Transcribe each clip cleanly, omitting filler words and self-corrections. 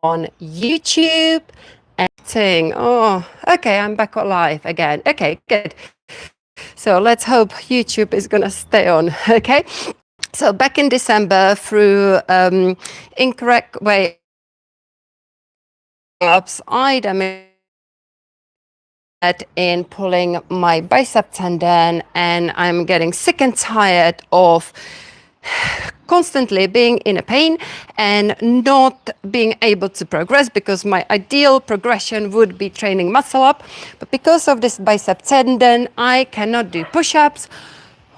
on YouTube. Acting. Oh, okay, I'm back alive again. Okay, good. So let's hope YouTube is gonna stay on. Okay. So back in December, through incorrect way ups, I damaged in pulling my bicep tendon, and I'm getting sick and tired of constantly being in a pain and not being able to progress, because my ideal progression would be training muscle up, but because of this bicep tendon I cannot do push-ups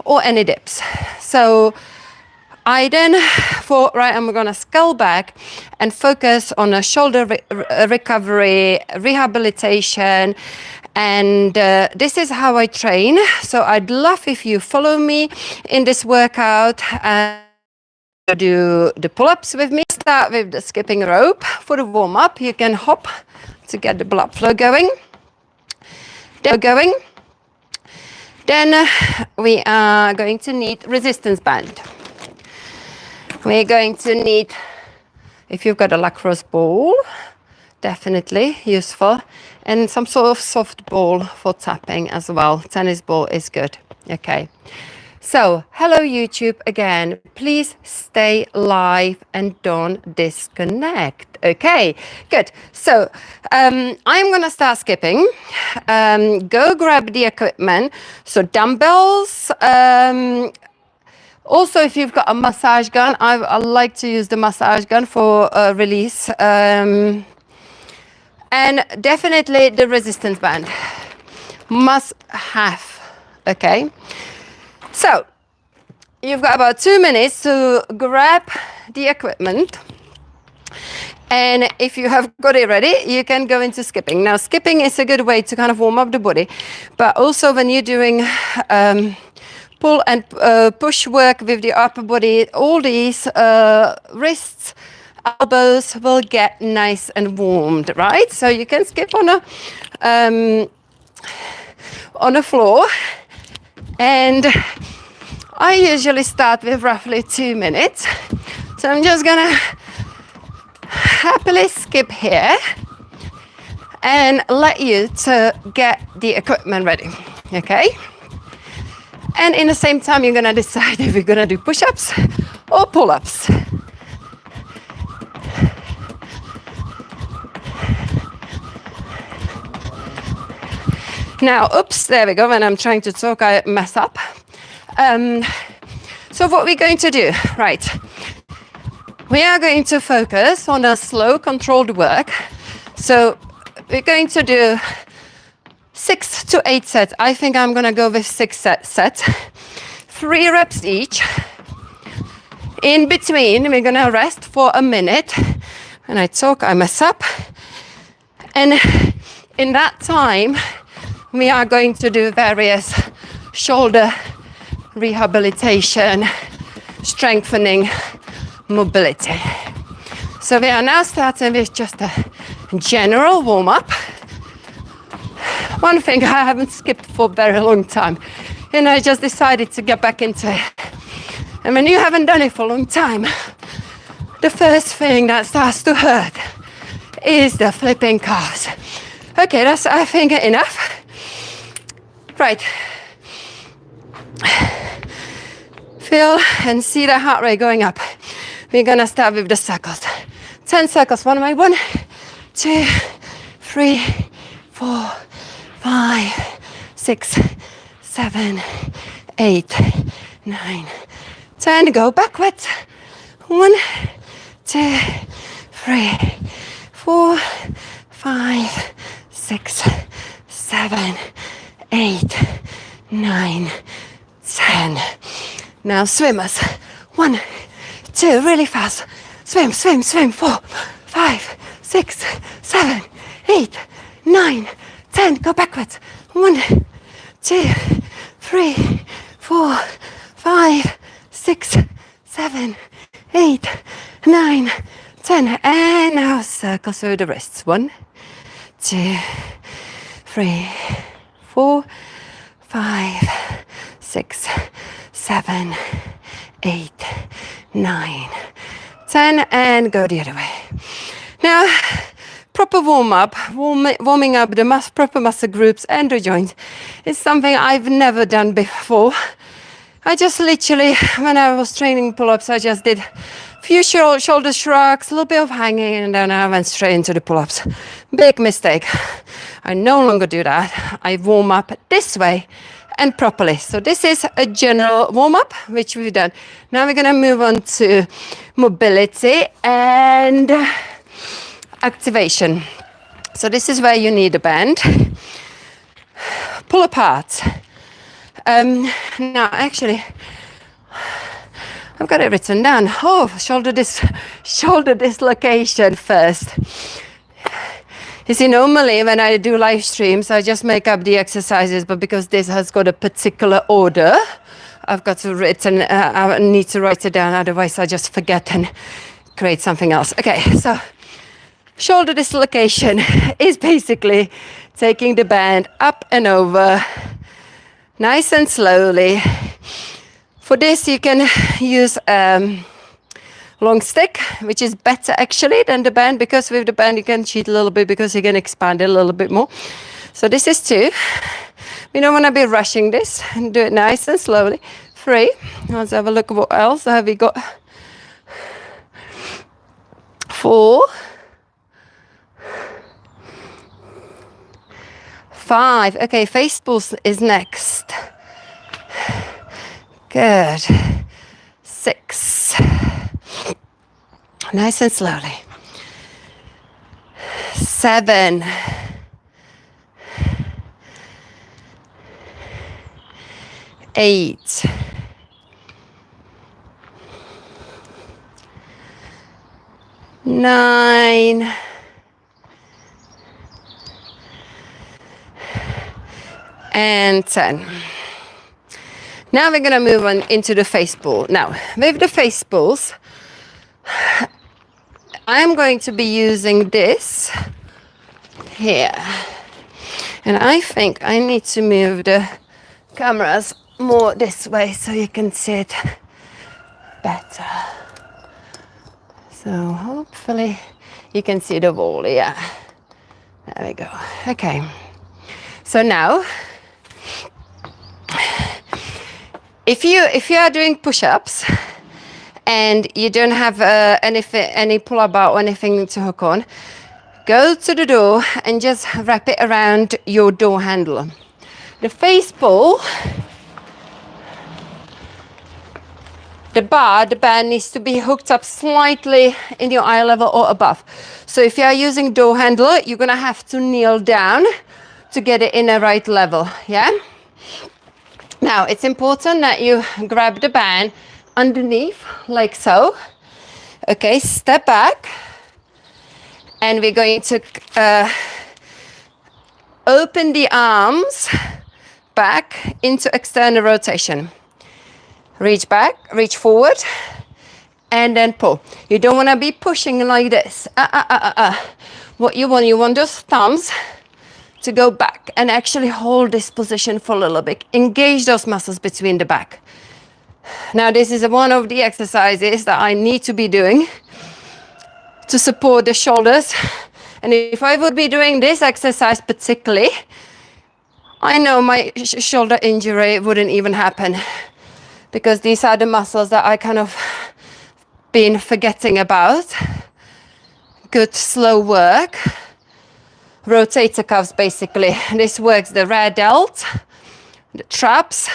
or any dips. So I then thought, right, I'm gonna scale back and focus on a shoulder recovery, rehabilitation, and this is how I train. So I'd love if you follow me in this workout and do the pull-ups with me. Start with the skipping rope for the warm-up. You can hop to get the blood flow going. Then we are going to need resistance band. We're going to need, if you've got a lacrosse ball, definitely useful, and some sort of soft ball for tapping as well. Tennis ball is good. Okay. So, hello YouTube again. Please stay live and don't disconnect. Okay, good. So, I'm gonna start skipping. Go grab the equipment. So, dumbbells. Also, if you've got a massage gun, I like to use the massage gun for release. And definitely the resistance band. Must have. Okay. So, you've got about 2 minutes to grab the equipment. And if you have got it ready, you can go into skipping. Now, skipping is a good way to kind of warm up the body. But also when you're doing pull and push work with the upper body, all these wrists, elbows will get nice and warmed, right? So you can skip on a floor. And I usually start with roughly 2 minutes. So I'm just gonna happily skip here and let you to get the equipment ready, okay? And in the same time, you're gonna decide if you're gonna do push-ups or pull-ups. Now, oops, there we go. When I'm trying to talk, I mess up. So what we're going to do, right? We are going to focus on a slow, controlled work. So we're going to do 6 to 8 sets. I think I'm gonna go with 6 sets. 3 reps each. In between, we're gonna rest for a minute. When I talk, I mess up. And in that time, we are going to do various shoulder rehabilitation, strengthening, mobility. So we are now starting with just a general warm-up. One thing I haven't skipped for a very long time, and I just decided to get back into it. And when you haven't done it for a long time, the first thing that starts to hurt is the flipping calves. Okay, that's, I think, enough. Right. Feel and see the heart rate going up. We're gonna start with the circles. 10 circles, one by one. 2, 3, 4, 5, 6, 7, 8, 9, 10. Go backwards. 1, 2, 3, 4, 5, 6, 7, 8, 9, 10. Now swimmers. 1, 2, really fast. Swim, swim, swim. 4, 5, 6, 7, 8, 9, 10. Go backwards. 1, 2, 3, 4, 5, 6, 7, 8, 9, 10. And now circle through the wrists. 1, 2, 3, 4, 5, 6, 7, 8, 9, 10, and go the other way. Now, proper warm-up, warming up the proper muscle groups and the joints is something I've never done before. I just literally, when I was training pull-ups, I just did a few shoulder shrugs, a little bit of hanging, and then I went straight into the pull-ups. Big mistake. I no longer do that. I warm up this way and properly. So this is a general warm-up, which we've done. Now we're gonna move on to mobility and activation. So this is where you need a band. Pull apart. Now, actually, I've got it written down. Oh, shoulder dislocation first. You see, normally when I do live streams, I just make up the exercises, but because this has got a particular order, I've got to I need to write it down, otherwise I just forget and create something else. Okay, so shoulder dislocation is basically taking the band up and over, nice and slowly. For this, you can use long stick, which is better actually than the band, because with the band you can cheat a little bit because you can expand it a little bit more. So this is 2. We don't want to be rushing this, and do it nice and slowly. 3. Let's have a look at what else have we got. 4. 5. Okay, face pulls is next. Good. 6. Nice and slowly. 7. 8. 9. 10. Now we're going to move on into the face pull. Now, with the face pulls, I'm going to be using this here. And I think I need to move the cameras more this way so you can see it better. So hopefully you can see the wall, yeah. There we go. Okay. So now, if you are doing push-ups and you don't have any pull-up bar or anything to hook on, go to the door and just wrap it around your door handle. The face pull, the band needs to be hooked up slightly in your eye level or above. So if you are using door handle, you're gonna have to kneel down to get it in the right level, yeah? Now, it's important that you grab the band underneath, like so. Okay, step back. And we're going to open the arms back into external rotation. Reach back, reach forward, and then pull. You don't want to be pushing like this. What you want those thumbs to go back and actually hold this position for a little bit. Engage those muscles between the back. Now, this is one of the exercises that I need to be doing to support the shoulders. And if I would be doing this exercise particularly, I know my shoulder injury wouldn't even happen, because these are the muscles that I kind of been forgetting about. Good slow work. Rotator cuffs, basically. This works the rear delt, the traps,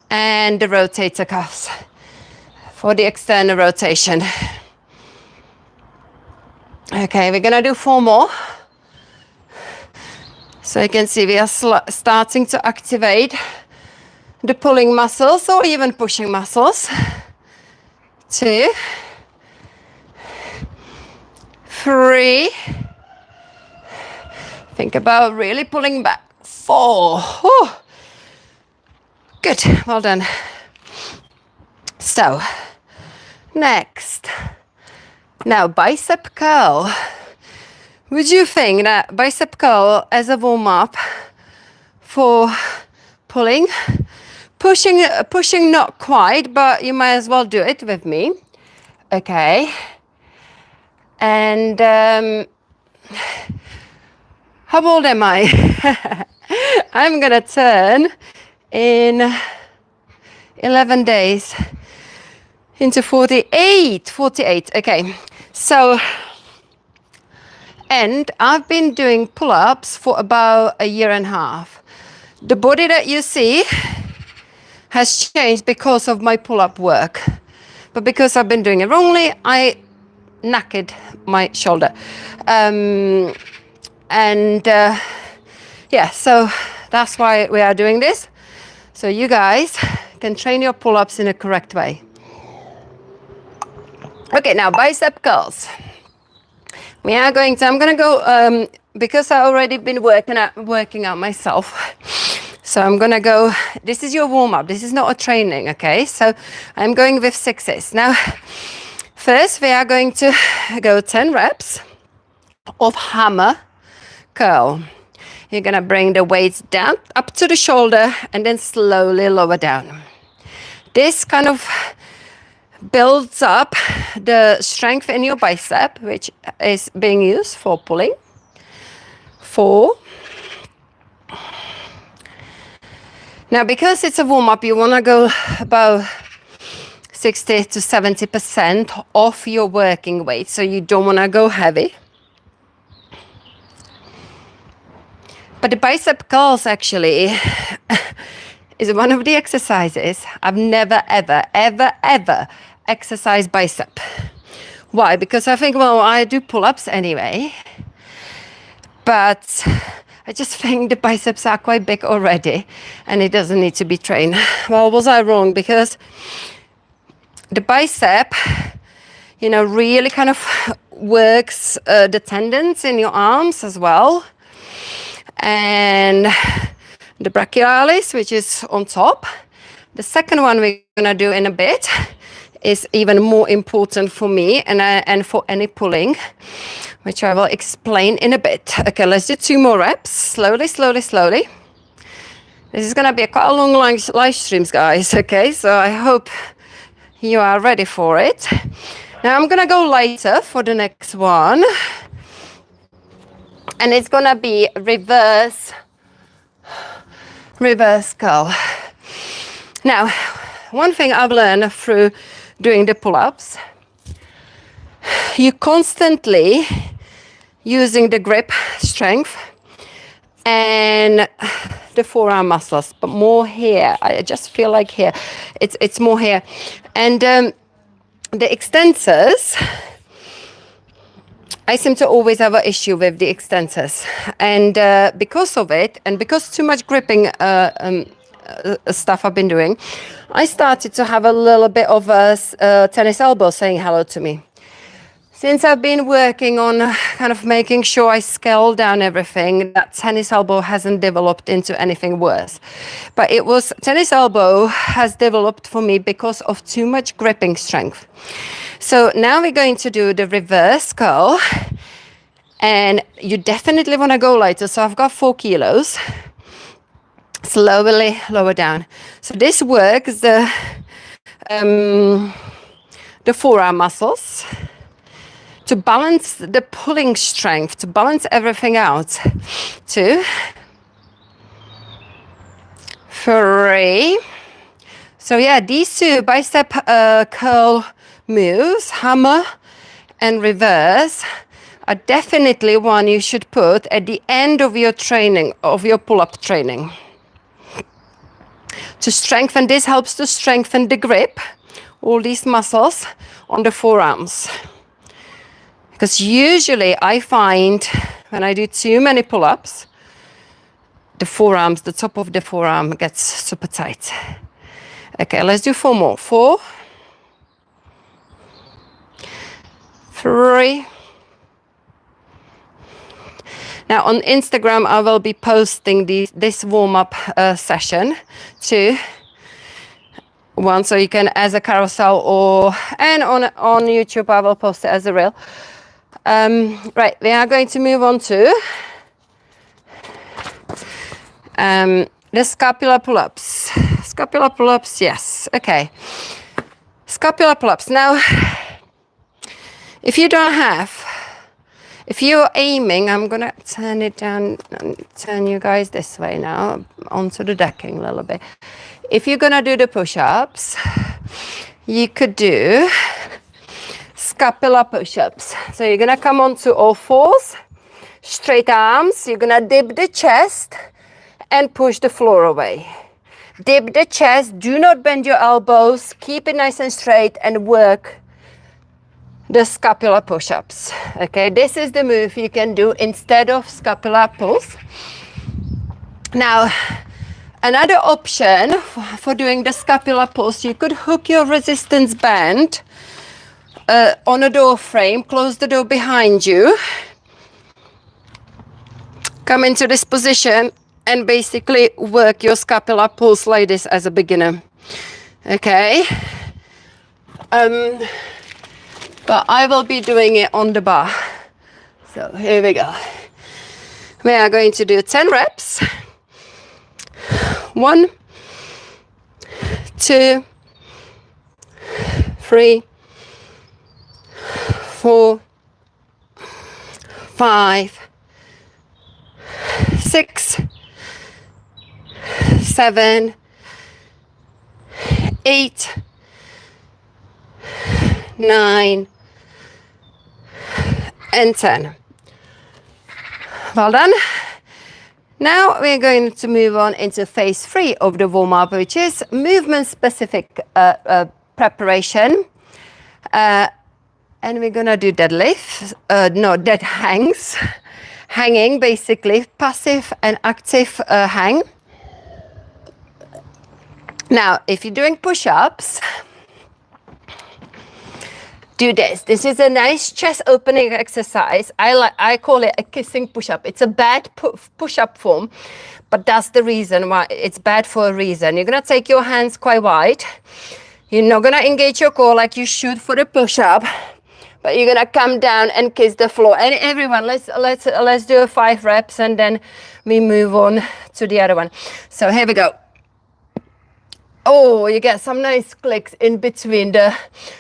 and the rotator cuffs for the external rotation. Okay, we're gonna do 4 more. So you can see we are starting to activate the pulling muscles or even pushing muscles. 2, 3. Think about really pulling back. 4. Whew. Good, well done. So, next. Now, bicep curl. Would you think that bicep curl as a warm-up for pulling? Pushing not quite, but you might as well do it with me. Okay. And how old am I? I'm gonna turn in 11 days into 48. Okay, so, and I've been doing pull-ups for about a year and a half. The body that you see has changed because of my pull-up work, but because I've been doing it wrongly, I knackered my shoulder. Yeah, so that's why we are doing this, so you guys can train your pull-ups in a correct way. Okay, now bicep curls. I'm gonna go, because I already been working out myself. So I'm gonna go, this is your warm-up, this is not a training, okay? So I'm going with 6s. Now, first we are going to go 10 reps of hammer curl. You're gonna bring the weights down, up to the shoulder, and then slowly lower down. This kind of builds up the strength in your bicep, which is being used for pulling. 4. Now, because it's a warm-up, you want to go about 60 to 70% of your working weight, so you don't want to go heavy. But the bicep curls actually is one of the exercises I've never, ever exercised bicep. Why? Because I think, well, I do pull-ups anyway, but I just think the biceps are quite big already and it doesn't need to be trained. Well, was I wrong? Because the bicep, you know, really kind of works the tendons in your arms as well. And the brachialis, which is on top. The second one we're gonna do in a bit is even more important for me and for any pulling, which I will explain in a bit. Okay, let's do 2 more reps. Slowly. This is gonna be quite a long live streams, guys, okay? So I hope you are ready for it. Now I'm gonna go lighter for the next one. And it's gonna be reverse curl. Now, one thing I've learned through doing the pull-ups, you constantly using the grip strength and the forearm muscles, but more here. I just feel like here, it's more here. And the extensors, I seem to always have an issue with the extensors, and because of it, and because too much gripping stuff I've been doing, I started to have a little bit of a tennis elbow saying hello to me. Since I've been working on kind of making sure I scale down everything, that tennis elbow hasn't developed into anything worse. But tennis elbow has developed for me because of too much gripping strength. So now we're going to do the reverse curl, and you definitely want to go lighter. So I've got 4 kilos. Slowly lower down. So this works the forearm muscles to balance the pulling strength, to balance everything out. 2, 3. So yeah, these 2 bicep curl moves, hammer and reverse, are definitely one you should put at the end of your training, of your pull-up training. To strengthen, this helps to strengthen the grip, all these muscles on the forearms. Because usually I find when I do too many pull-ups, the forearms, the top of the forearm gets super tight. Okay, let's do 4 more. 4, 3. Now on Instagram, I will be posting this warm-up session to one, so you can as a carousel and on YouTube I will post it as a reel. Right, we are going to move on to the scapula pull-ups. Scapula pull-ups, yes. Okay. Scapula pull-ups. Now, if you don't have If you're aiming, I'm gonna turn it down and turn you guys this way now, onto the decking a little bit. If you're gonna do the push-ups, you could do scapula push-ups. So you're gonna come onto all fours, straight arms, you're gonna dip the chest and push the floor away. Dip the chest, do not bend your elbows, keep it nice and straight and work the scapula push-ups. Okay, this is the move you can do instead of scapula pulls. Now, another option for doing the scapula pulls, you could hook your resistance band on a door frame, close the door behind you, come into this position and basically work your scapula pulls like this as a beginner. Okay. But I will be doing it on the bar. So here we go. We are going to do 10 reps. 1, 2, 3, 4, 5, 6, 7, 8, 9, and 10. Well done. Now we're going to move on into phase 3 of the warm-up, which is movement-specific preparation. And we're gonna do deadlifts, dead hangs. Hanging, basically, passive and active hang. Now, if you're doing push-ups, do this. This is a nice chest opening exercise. I call it a kissing push-up. It's a bad push-up form, but that's the reason why. It's bad for a reason. You're gonna take your hands quite wide. You're not gonna engage your core like you should for the push-up, but you're gonna come down and kiss the floor. And everyone, let's do 5 reps and then we move on to the other one. So here we go. Oh, you get some nice clicks in between the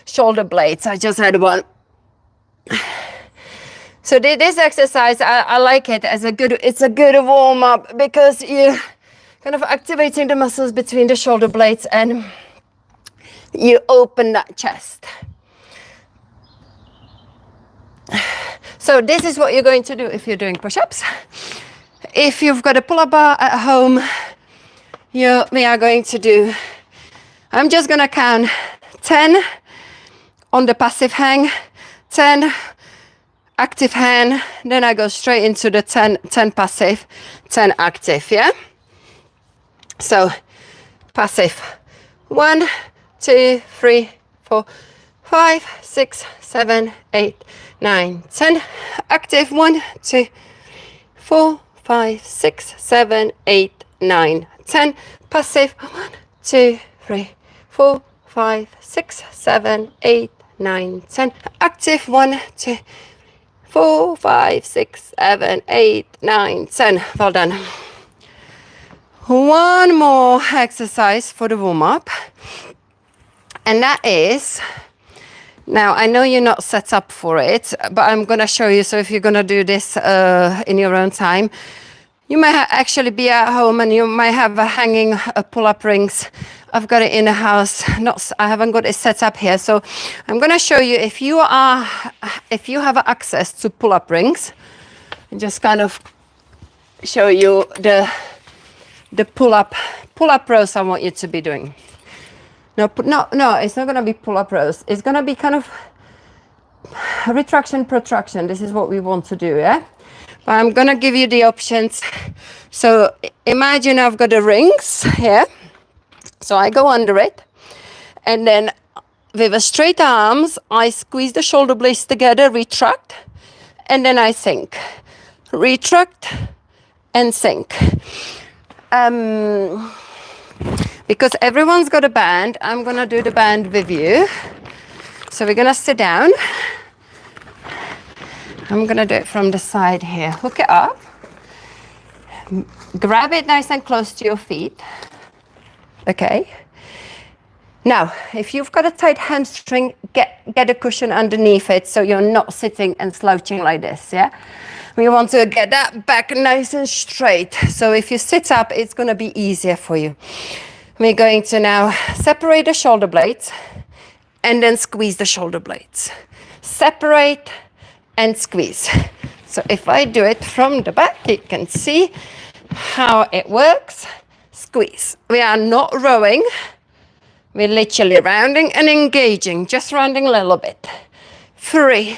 shoulder blades. I just had one. So this exercise, I like it as it's a good warm up because you're kind of activating the muscles between the shoulder blades and you open that chest. So this is what you're going to do if you're doing push-ups. If you've got a pull-up bar at home, we are going to do, I'm just gonna count 10 on the passive hang, 10 active hang, then I go straight into the 10 passive, 10 active, yeah? So passive, 1, 2, 3, 4, 5, 6, 7, 8, 9, 10. Active, 1, 2, 4, 5, 6, 7, 8, 9, 10. Passive, 1, 2, 3, 4, 5, 6, 7, 8, 9, 10. Active, 1, 2, 4, 5, 6, 7, 8, 9, 10. Well done. One more exercise for the warm-up, and that is, now I know you're not set up for it, but I'm gonna show you. So if you're gonna do this in your own time, you might actually be at home and you might have a hanging pull-up rings. I've got it in the house. I haven't got it set up here. So I'm gonna show you if you have access to pull-up rings, and just kind of show you the pull-up rows I want you to be doing. No, it's not gonna be pull-up rows. It's gonna be kind of retraction, protraction. This is what we want to do, yeah? But I'm gonna give you the options. So imagine I've got the rings here. So I go under it, and then with a straight arms, I squeeze the shoulder blades together, retract, and then I sink. Retract and sink. Because everyone's got a band, I'm gonna do the band with you. So we're gonna sit down. I'm gonna do it from the side here. Hook it up. Grab it nice and close to your feet. Okay. Now, if you've got a tight hamstring, get a cushion underneath it so you're not sitting and slouching like this, yeah? We want to get that back nice and straight. So if you sit up, it's going to be easier for you. We're going to now separate the shoulder blades and then squeeze the shoulder blades. Separate and squeeze. So if I do it from the back, you can see how it works. Squeeze. We are not rowing. We're literally rounding and engaging, just rounding a little bit. 3.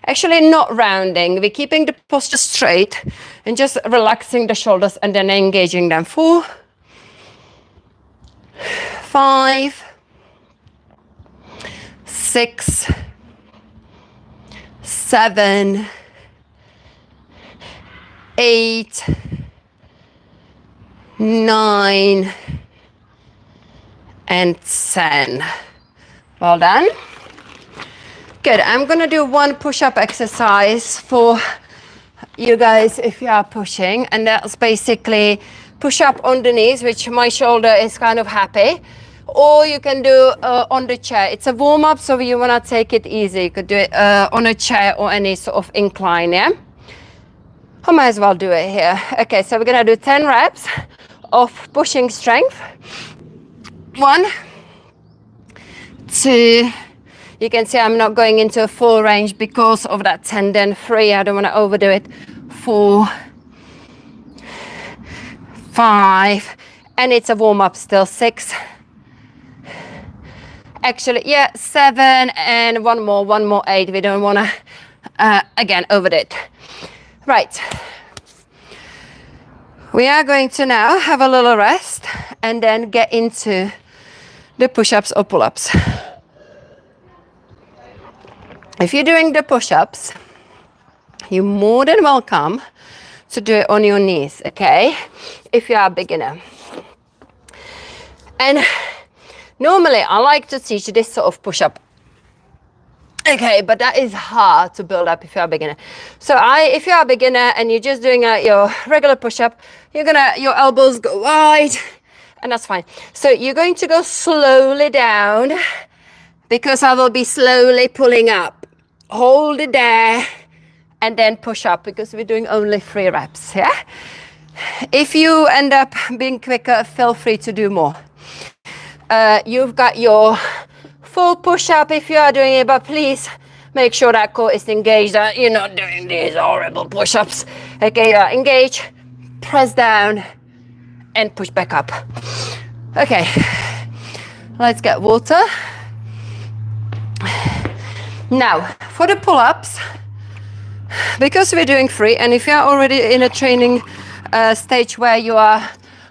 Actually not rounding, we're keeping the posture straight and just relaxing the shoulders and then engaging them. 4, 5, 6, 7, 8, 9, and 10. Well done. Good. I'm going to do one push-up exercise for you guys if you are pushing, and that's basically push up on the knees, which my shoulder is kind of happy, or you can do on the chair. It's a warm-up, so you want to take it easy. You could do it on a chair or any sort of incline, yeah? I might as well do it here. Okay, so we're going to do 10 reps of pushing strength. 1, 2, you can see I'm not going into a full range because of that tendon. 3, I don't want to overdo it. 4, 5, and it's a warm-up still. 6, actually, yeah, 7, and one more 8. We don't want to, again, overdo it. Right. We are going to now have a little rest and then get into the push-ups or pull-ups. If you're doing the push-ups, you're more than welcome to do it on your knees, okay? If you are a beginner. And normally I like to teach this sort of push-up. Okay, but that is hard to build up if you're a beginner. So if you're a beginner and you're just doing your regular push-up, your elbows go wide, and that's fine. So you're going to go slowly down because I will be slowly pulling up. Hold it there and then push up because we're doing only 3 reps, yeah? If you end up being quicker, feel free to do more. You've got your full push-up if you are doing it, but please make sure that core is engaged, that you're not doing these horrible push-ups. Okay, engage, press down, and push back up. Okay, let's get water. Now, for the pull-ups, because we're doing 3, and if you're already in a training stage where you are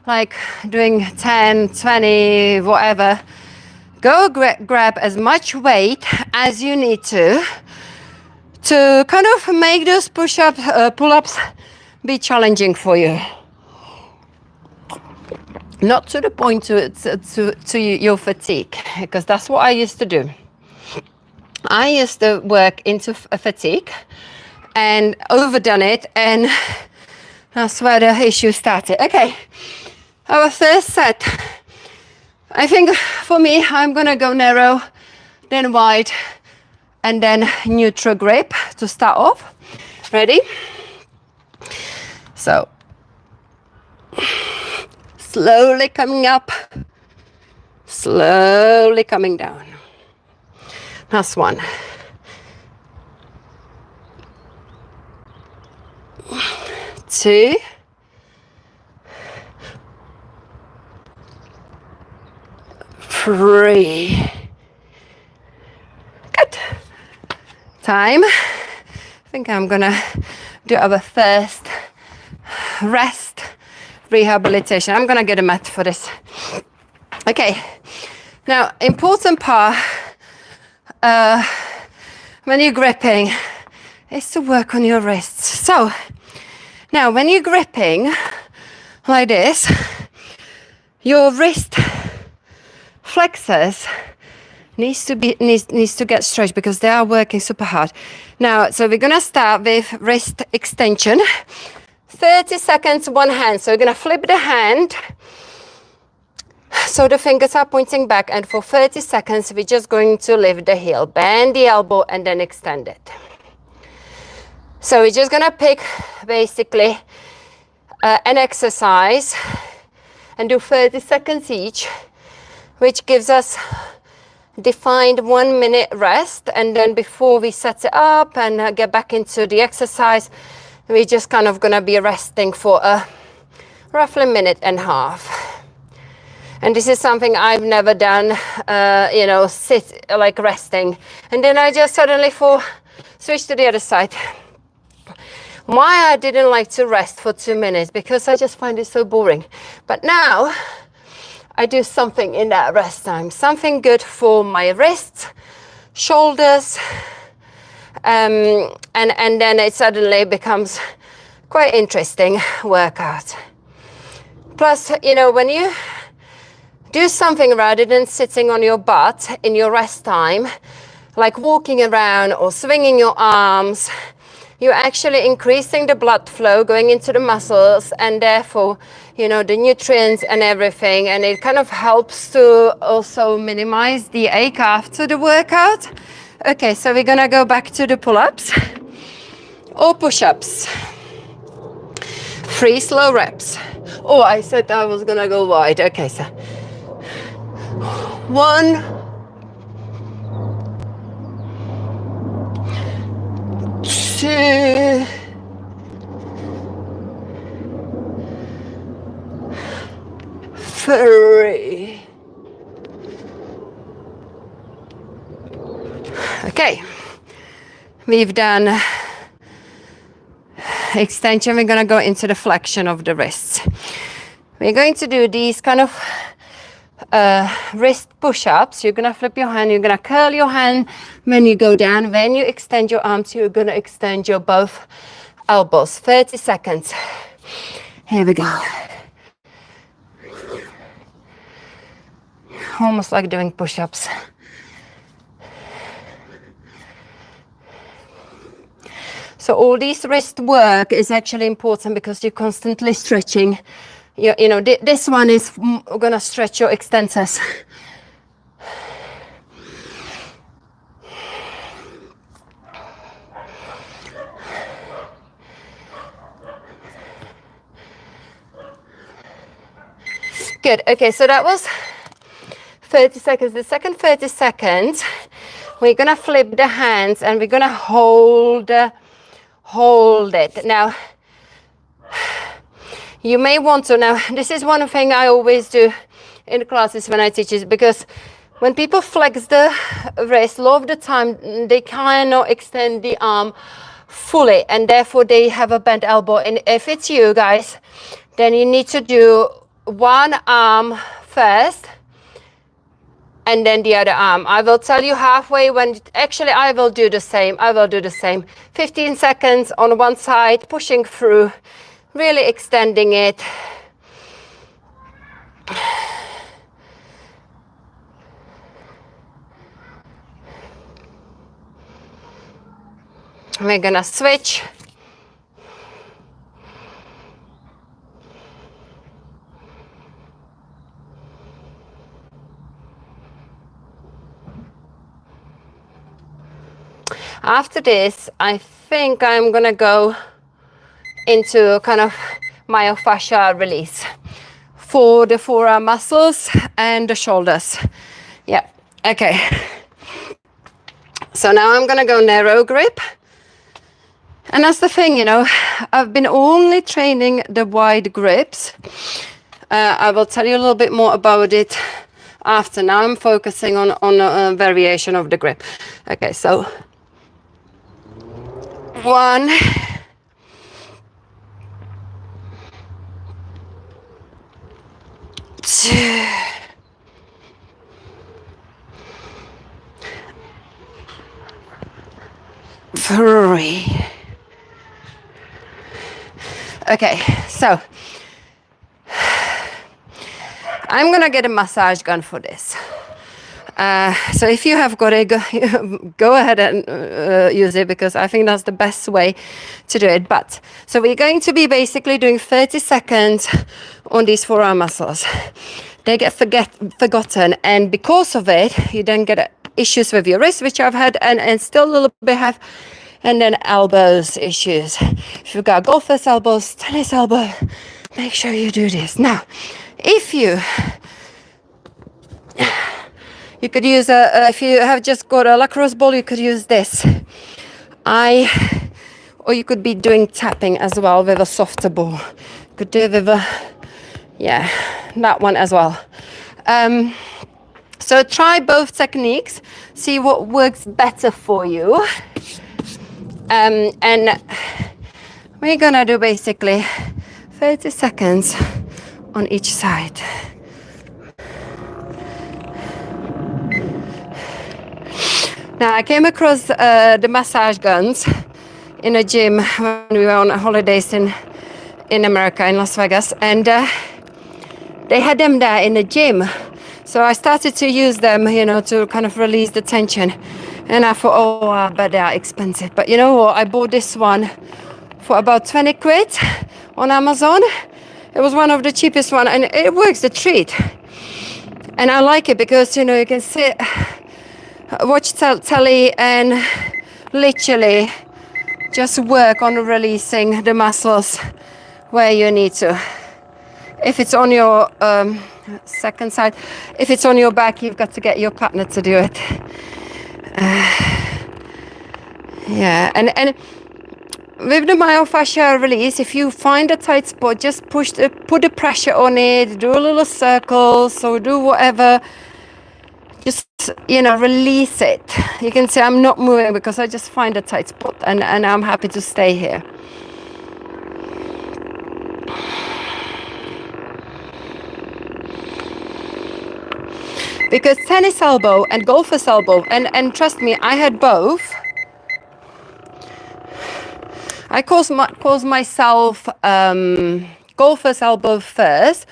like doing 10, 20, whatever, go grab as much weight as you need to kind of make those push-ups, pull-ups be challenging for you. Not to the point to your fatigue, because that's what I used to do. I used to work into a fatigue and overdone it, and that's where the issue started. Okay, our first set. I think for me, I'm gonna go narrow, then wide, and then neutral grip to start off. Ready? So, slowly coming up, slowly coming down. That's 1. 2. 3. Good. Time. I think I'm gonna do our first rest rehabilitation. I'm gonna get a mat for this. Okay. Now, important part when you're gripping is to work on your wrists. So now when you're gripping like this, your wrist flexors needs to get stretched because they are working super hard. Now, so we're gonna start with wrist extension. 30 seconds, one hand. So we're gonna flip the hand So the fingers are pointing back, and for 30 seconds, we're just going to lift the heel, bend the elbow, and then extend it. So we're just gonna pick basically an exercise and do 30 seconds each, which gives us defined 1 minute rest. And then before we set it up and get back into the exercise, we're just kind of gonna be resting for roughly a minute and a half. And this is something I've never done, sit like resting. And then I just suddenly switch to the other side. Why I didn't like to rest for 2 minutes, because I just find it so boring. But now I do something in that rest time, something good for my wrists, shoulders, and then it suddenly becomes quite interesting workout. Plus, when you do something rather than sitting on your butt in your rest time, like walking around or swinging your arms, you're actually increasing the blood flow going into the muscles, and therefore, the nutrients and everything. And it kind of helps to also minimize the ache after the workout. Okay, so we're gonna go back to the pull-ups or push-ups. 3 slow reps. Oh, I said I was gonna go wide. Okay, so 1, 2, 3. Okay, we've done extension. We're going to go into the flexion of the wrists. We're going to do these kind of wrist push-ups. You're going to flip your hand, you're going to curl your hand when you go down. When you extend your arms, you're going to extend your both elbows. 30 seconds. Here we go. Almost like doing push-ups. So all this wrist work is actually important because you're constantly stretching. This one is gonna stretch your extensors. Good. Okay, so that was 30 seconds. The second 30 seconds, we're gonna flip the hands and we're gonna hold it. Now, you may want to, this is one thing I always do in classes when I teach it, because when people flex the wrist, a lot of the time they cannot extend the arm fully, and therefore they have a bent elbow. And if it's you guys, then you need to do one arm first and then the other arm. I will tell you halfway when, actually I will do the same. 15 seconds on one side, pushing through, really extending it. We're gonna switch. After this, I think I'm gonna go into kind of myofascial release for the forearm muscles and the shoulders. Yeah, okay. So now I'm gonna go narrow grip. And that's the thing, I've been only training the wide grips. I will tell you a little bit more about it after. Now I'm focusing on a variation of the grip. Okay, so 1, 2, 3. Okay, so I'm gonna get a massage gun for this. So if you have got it, go ahead and use it, because I think that's the best way to do it. But so we're going to be basically doing 30 seconds on these forearm muscles. they get forgotten, and because of it, you then get issues with your wrist, which I've had, and still a little bit have, and then elbows issues. If you've got golfer's elbows, tennis elbow, make sure you do this. Now, if you could use if you have just got a lacrosse ball, you could use this. Or you could be doing tapping as well with a softer ball. You could do it with that one as well. So try both techniques, see what works better for you. And we're gonna do basically 30 seconds on each side. Now, I came across the massage guns in a gym when we were on holidays in America, in Las Vegas, and they had them there in the gym. So I started to use them, to kind of release the tension. And I thought, oh, I bet they are expensive. But you know what? I bought this one for about 20 quid on Amazon. It was one of the cheapest one, and it works a treat. And I like it because, you can sit, watch telly, and literally just work on releasing the muscles where you need to. If it's on your second side, if it's on your back, you've got to get your partner to do it. And with the myofascial release, if you find a tight spot, just put the pressure on it, do a little circle, so do whatever. Just, release it. You can see I'm not moving because I just find a tight spot, and I'm happy to stay here. Because tennis elbow and golfer's elbow, and trust me, I had both. I caused myself golfer's elbow first,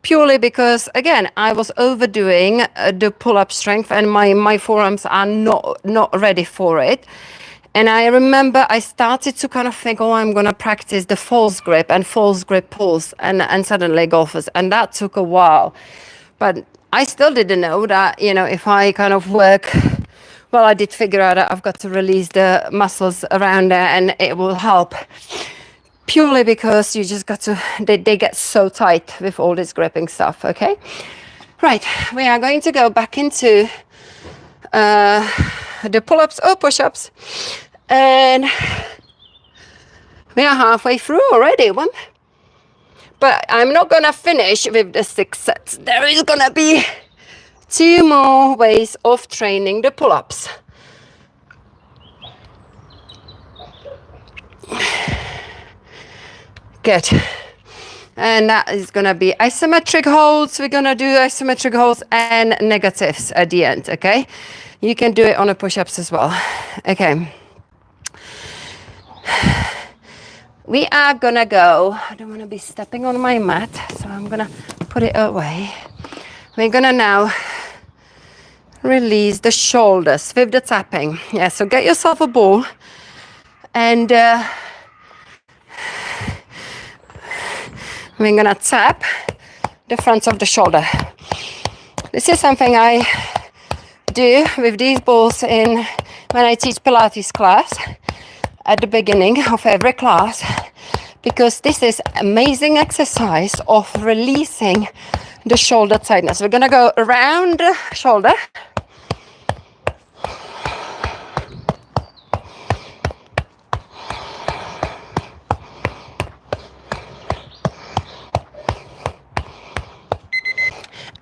purely because, again, I was overdoing the pull-up strength, and my forearms are not ready for it. And I remember I started to kind of think, oh, I'm going to practice the false grip and false grip pulls, and suddenly golfers, and that took a while. But I still didn't know that, if I kind of work, well, I did figure out that I've got to release the muscles around there, and it will help. Purely because you just got to, they get so tight with all this gripping stuff, okay? Right, we are going to go back into the pull-ups or push-ups, and we are halfway through already. But I'm not gonna finish with the 6 sets. There is gonna be 2 more ways of training the pull-ups. Good. And that is gonna be isometric holds. We're gonna do isometric holds and negatives at the end, okay? You can do it on the push-ups as well. Okay. We are gonna go, I don't wanna be stepping on my mat, so I'm gonna put it away. We're gonna now release the shoulders with the tapping. Yeah, so get yourself a ball, and we're gonna tap the front of the shoulder. This is something I do with these balls when I teach Pilates class at the beginning of every class, because this is amazing exercise of releasing the shoulder tightness. We're gonna go around the shoulder.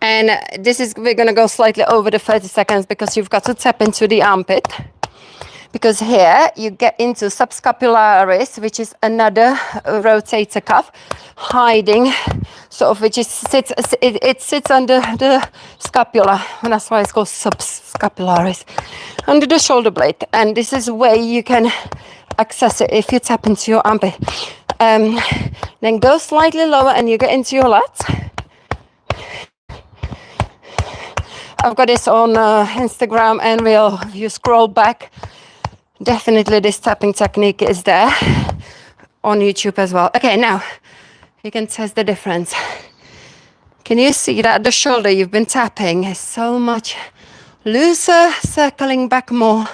And we're gonna go slightly over the 30 seconds because you've got to tap into the armpit. Because here you get into subscapularis, which is another rotator cuff, hiding, sort of, which is it sits under the scapula, and that's why it's called subscapularis, under the shoulder blade. And this is where you can access it if you tap into your armpit. Then go slightly lower, and you get into your lats. I've got this on Instagram and Reel. If you scroll back, definitely this tapping technique is there on YouTube as well. Okay, now you can test the difference. Can you see that the shoulder you've been tapping is so much looser, circling back more?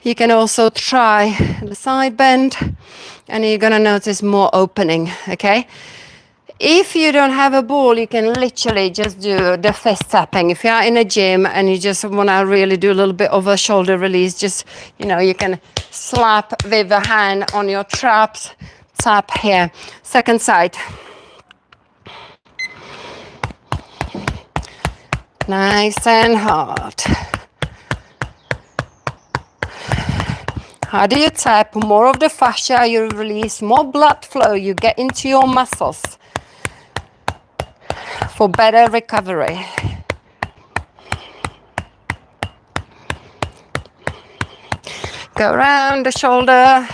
You can also try the side bend and you're gonna notice more opening, okay? If you don't have a ball, you can literally just do the fist tapping. If you're in a gym and you just wanna really do a little bit of a shoulder release, just, you know, you can slap with a hand on your traps, tap here. Second side. Nice and hard. How do you tap? More of the fascia, you release more blood flow, you get into your muscles for better recovery. Go around the shoulder.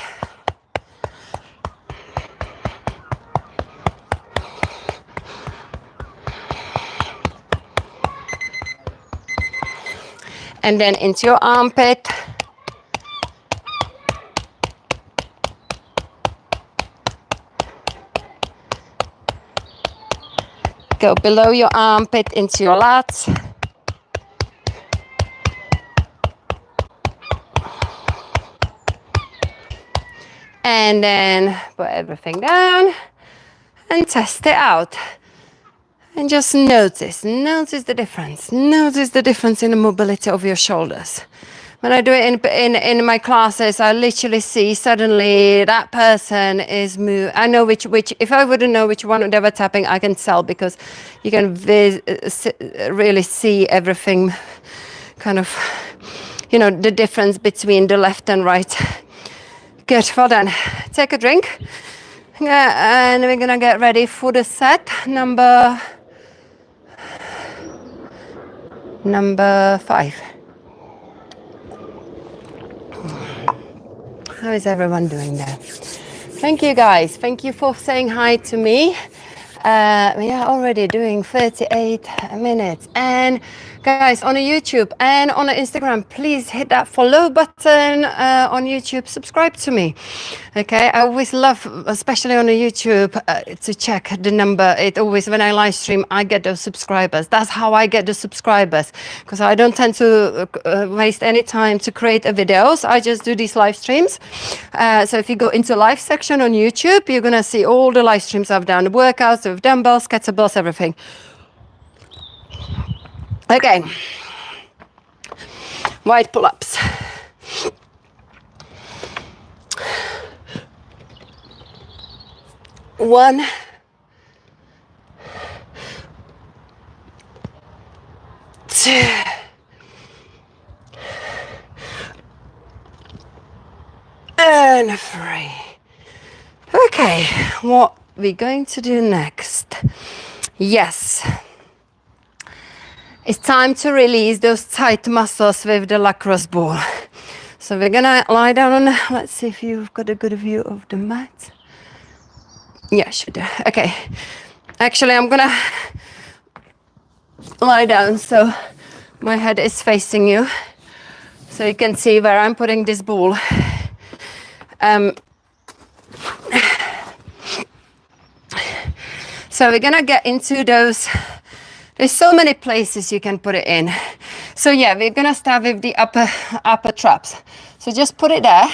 And then into your armpit. Go below your armpit into your lats. And then put everything down and test it out. And just notice the difference. Notice the difference in the mobility of your shoulders. When I do it in my classes, I literally see suddenly that person is moving. I know which, if I wouldn't know which one they were tapping, I can tell because you can really see everything kind of, you know, the difference between the left and right. Good, well done. Take a drink. And we're gonna get ready for the set number 5. How is everyone doing there? Thank you guys. Thank you for saying hi to me. We are already doing 38 minutes. And guys, on YouTube and on Instagram, please hit that follow button on YouTube. Subscribe to me. Okay, I always love, especially on YouTube, to check the number. It always, when I live stream, I get those subscribers. That's how I get the subscribers, because I don't tend to waste any time to create videos. I just do these live streams. So if you go into live section on YouTube, you're gonna see all the live streams I've done, the workouts with dumbbells, kettlebells, everything. Okay, wide pull-ups. One, two, and 3. Okay, what we're going to do next? Yes, it's time to release those tight muscles with the lacrosse ball. So we're gonna lie down on, let's see if you've got a good view of the mat. Yeah, should do. Okay. Actually, I'm gonna lie down so my head is facing you, so you can see where I'm putting this ball. So we're gonna get into those. There's so many places you can put it in. So yeah, we're gonna start with the upper traps. So just put it there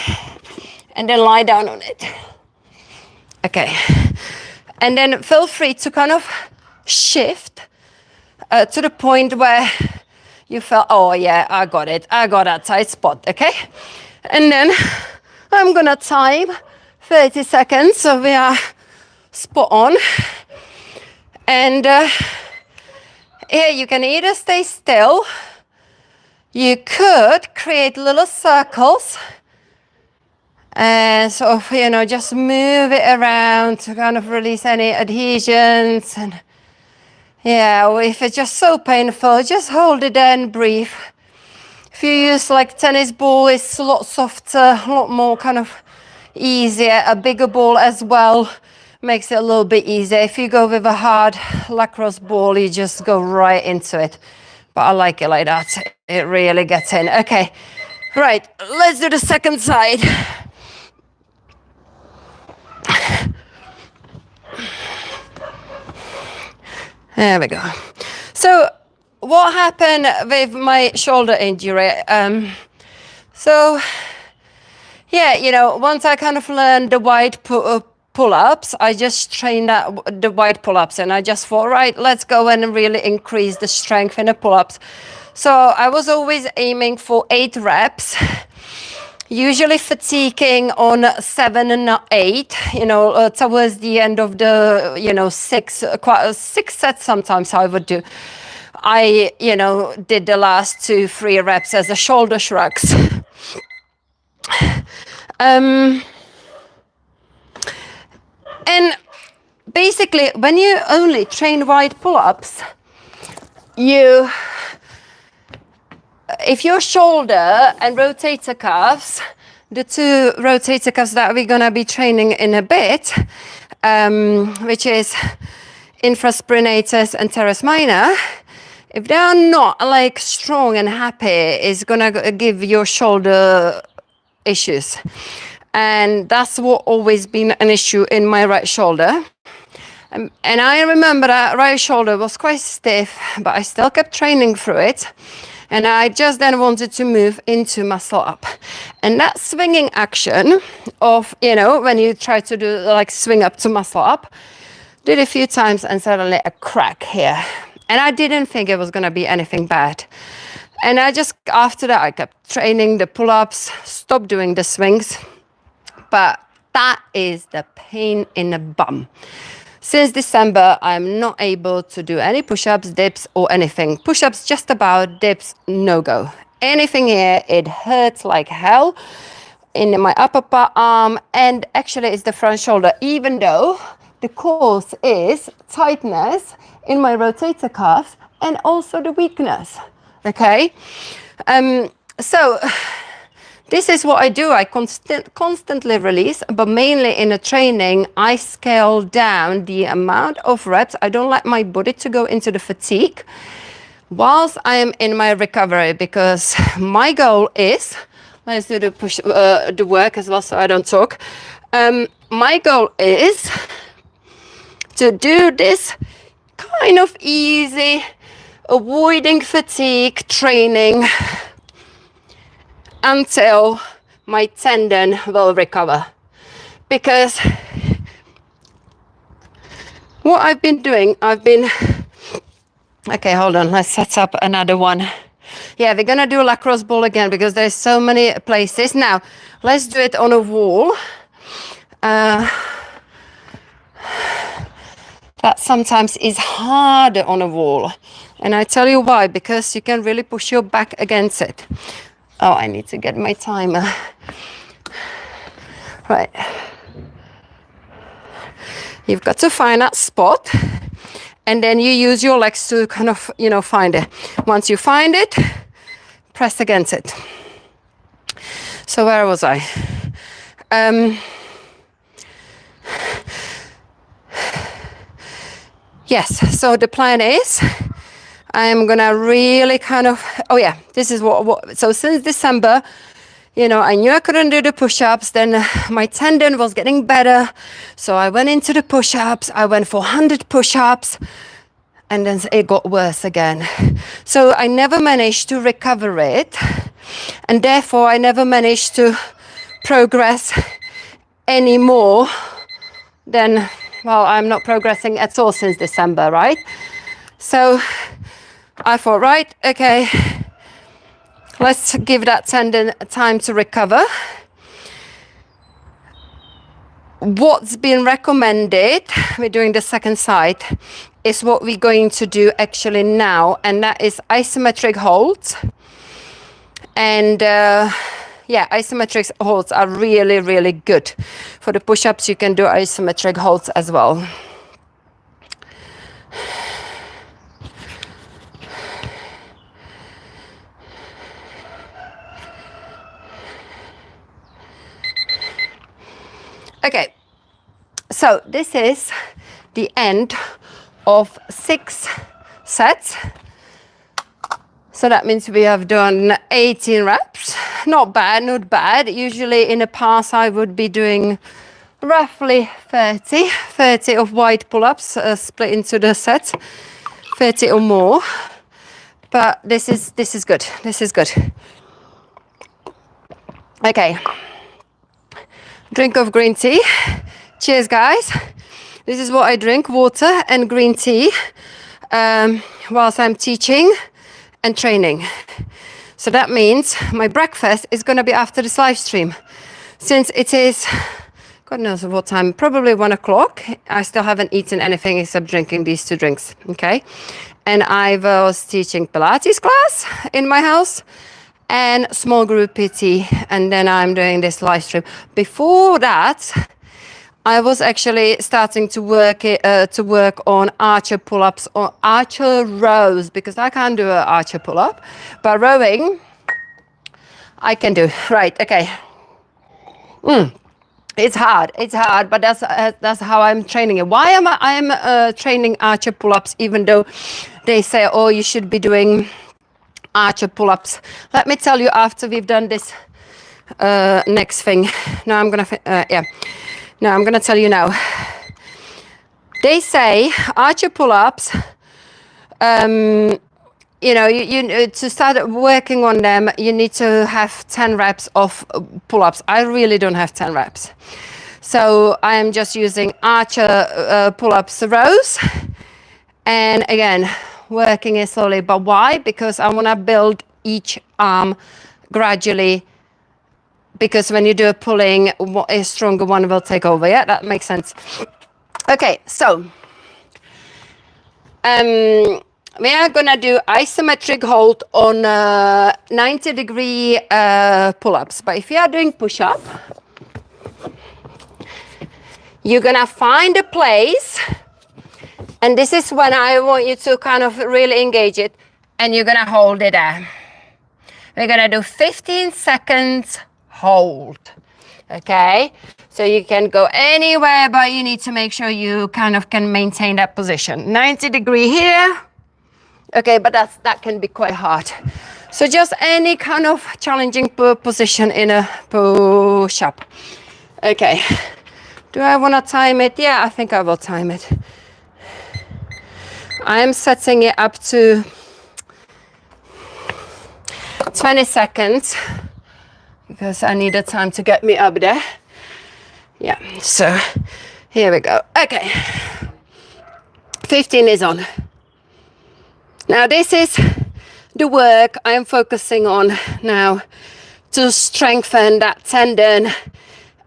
and then lie down on it. Okay, and then feel free to kind of shift to the point where you feel, oh yeah, I got it. I got that tight spot, okay? And then I'm gonna time 30 seconds, so we are spot on. And here you can either stay still, you could create little circles, and sort of, you know, just move it around to kind of release any adhesions. And yeah, if it's just so painful, just hold it there and breathe. If you use like tennis ball, it's a lot softer, a lot more kind of easier. A bigger ball as well makes it a little bit easier. If you go with a hard lacrosse ball, you just go right into it. But I like it like that. It really gets in. Okay, right, let's do the second side. There we go. So what happened with my shoulder injury? So yeah, you know, once I kind of learned the wide pull-ups, I just trained the wide pull-ups, and I just thought, right, let's go and really increase the strength in the pull-ups. So I was always aiming for 8 reps, usually fatiguing on 7 and 8, you know, towards the end of the, you know, 6 sets sometimes I would do. I, you know, did the last 2-3 reps as a shoulder shrugs. And basically, when you only train wide pull-ups, if your shoulder and rotator cuffs, the 2 rotator cuffs that we're gonna be training in a bit, which is infraspinatus and teres minor, if they are not like strong and happy, it's gonna give your shoulder issues. And that's what always been an issue in my right shoulder. And I remember that right shoulder was quite stiff, but I still kept training through it. And I just then wanted to move into muscle up. And that swinging action of, you know, when you try to do like swing up to muscle up, did a few times and suddenly a crack here. And I didn't think it was gonna be anything bad. And I just, after that, I kept training the pull-ups, stopped doing the swings. But that is the pain in the bum. Since December, I'm not able to do any push-ups, dips, or anything. Push-ups just about, dips, no go. Anything here, it hurts like hell in my upper arm, and actually it's the front shoulder, even though the cause is tightness in my rotator cuffs and also the weakness, okay? So this is what I do. I constantly release, but mainly in the training, I scale down the amount of reps. I don't let my body to go into the fatigue whilst I am in my recovery, because my goal is, let's do the work as well so I don't talk. My goal is to do this kind of easy, avoiding fatigue training until my tendon will recover. Because what I've been doing, okay, hold on, let's set up another one. Yeah, we're gonna do lacrosse ball again because there's so many places. Now, let's do it on a wall. That sometimes is harder on a wall. And I tell you why, because you can really push your back against it. Oh, I need to get my timer. Right. You've got to find that spot, and then you use your legs to kind of, you know, find it. Once you find it, press against it. So where was I? Yes, so the plan is I'm gonna really kind of, oh yeah, this is so since December, you know, I knew I couldn't do the push-ups, then my tendon was getting better. So I went into the push-ups, I went for 100 push-ups, and then it got worse again. So I never managed to recover it, and therefore I never managed to progress any more than, well, I'm not progressing at all since December, right? So I thought, right, okay, let's give that tendon time to recover. What's been recommended, we're doing the second side, is what we're going to do actually now, and that is isometric holds. And yeah, isometric holds are really, really good. For the push-ups, you can do isometric holds as well. Okay, so this is the end of 6 sets. So that means we have done 18 reps. Not bad, not bad. Usually in the past I would be doing roughly 30 of wide pull-ups split into the sets. 30 or more. But this is good. This is good. Okay. Drink of green tea. Cheers, guys. This is what I drink, water and green tea, whilst I'm teaching and training. So that means my breakfast is going to be after this live stream. Since it is, God knows what time, probably 1 o'clock, I still haven't eaten anything except drinking these 2 drinks, okay? And I was teaching Pilates class in my house and small group PT, and then I'm doing this live stream. Before that, I was actually starting to work on archer pull-ups or archer rows, because I can't do an archer pull-up, but rowing I can do. Right, okay. It's hard, but that's how I'm training it. Why am I training archer pull-ups, even though they say, oh, you should be doing archer pull-ups? Let me tell you after we've done this next thing. Now I'm gonna tell you now. They say archer pull-ups, you know, you to start working on them, you need to have 10 reps of pull-ups. I really don't have 10 reps. So I'm just using archer pull-ups rows. And again, working it slowly. But why? Because I want to build each arm gradually. Because when you do a pulling, a stronger one will take over. Yeah, that makes sense. Okay, so we are gonna do isometric hold on 90-degree pull-ups. But if you are doing push-up, you're gonna find a place, and this is when I want you to kind of really engage it, and you're gonna hold it there. We're gonna do 15 seconds hold. Okay, so you can go anywhere, but you need to make sure you kind of can maintain that position. 90-degree here. Okay, but that can be quite hard. So just any kind of challenging position in a push-up. Okay, do I want to time it? Yeah, I think I will time it. I am setting it up to 20 seconds because I need the time to get me up there. Yeah, so here we go. Okay, 15 is on. Now this is the work I'm focusing on now to strengthen that tendon